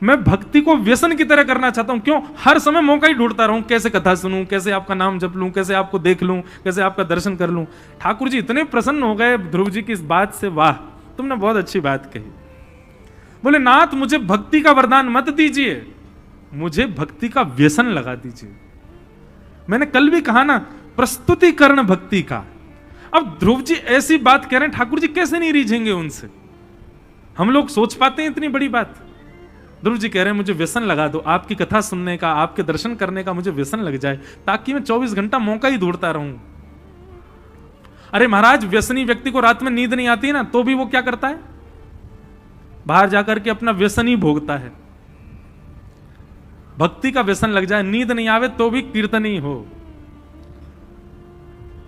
मैं भक्ति को व्यसन की तरह करना चाहता हूं, क्यों? हर समय मौका ही ढूंढता रहूं, कैसे कथा सुनूं, कैसे आपका नाम जप लूं, कैसे आपको देख लूं, कैसे आपका दर्शन कर लूं। ठाकुर जी इतने प्रसन्न हो गए ध्रुव जी की इस बात से, वाह तुमने बहुत अच्छी बात कही। बोले नाथ, मुझे भक्ति का वरदान मत दीजिए, मुझे भक्ति का व्यसन लगा दीजिए। मैंने कल भी कहा ना, प्रस्तुतिकरण भक्ति का। अब ध्रुव जी ऐसी बात कह रहे हैं, ठाकुर जी कैसे नहीं रीझेंगे उनसे? हम लोग सोच पाते हैं इतनी बड़ी बात? ध्रुव जी कह रहे हैं मुझे व्यसन लगा दो, आपकी कथा सुनने का, आपके दर्शन करने का मुझे व्यसन लग जाए, ताकि मैं 24 घंटा मौका ही ढूंढता रहूं। अरे महाराज, व्यसनी व्यक्ति को रात में नींद नहीं आती है ना, तो भी वो क्या करता है? बाहर जाकर के अपना व्यसन ही भोगता है। भक्ति का व्यसन लग जाए, नींद नहीं आवे तो भी कीर्तन ही हो।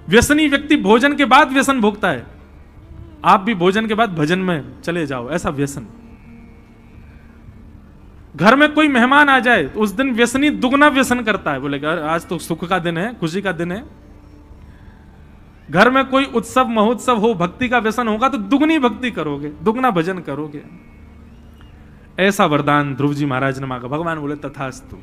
व्यसनी व्यक्ति भोजन के बाद व्यसन भोगता है, आप भी भोजन के बाद भजन में चले जाओ, ऐसा व्यसन। घर में कोई मेहमान आ जाए तो उस दिन व्यसनी दुगना व्यसन करता है, बोलेगा आज तो सुख का दिन है, खुशी का दिन है। घर में कोई उत्सव महोत्सव हो, भक्ति का व्यसन होगा तो दुगनी भक्ति करोगे, दुगना भजन करोगे। ऐसा वरदान ध्रुव जी महाराज ने मांगा। भगवान बोले तथास्तु।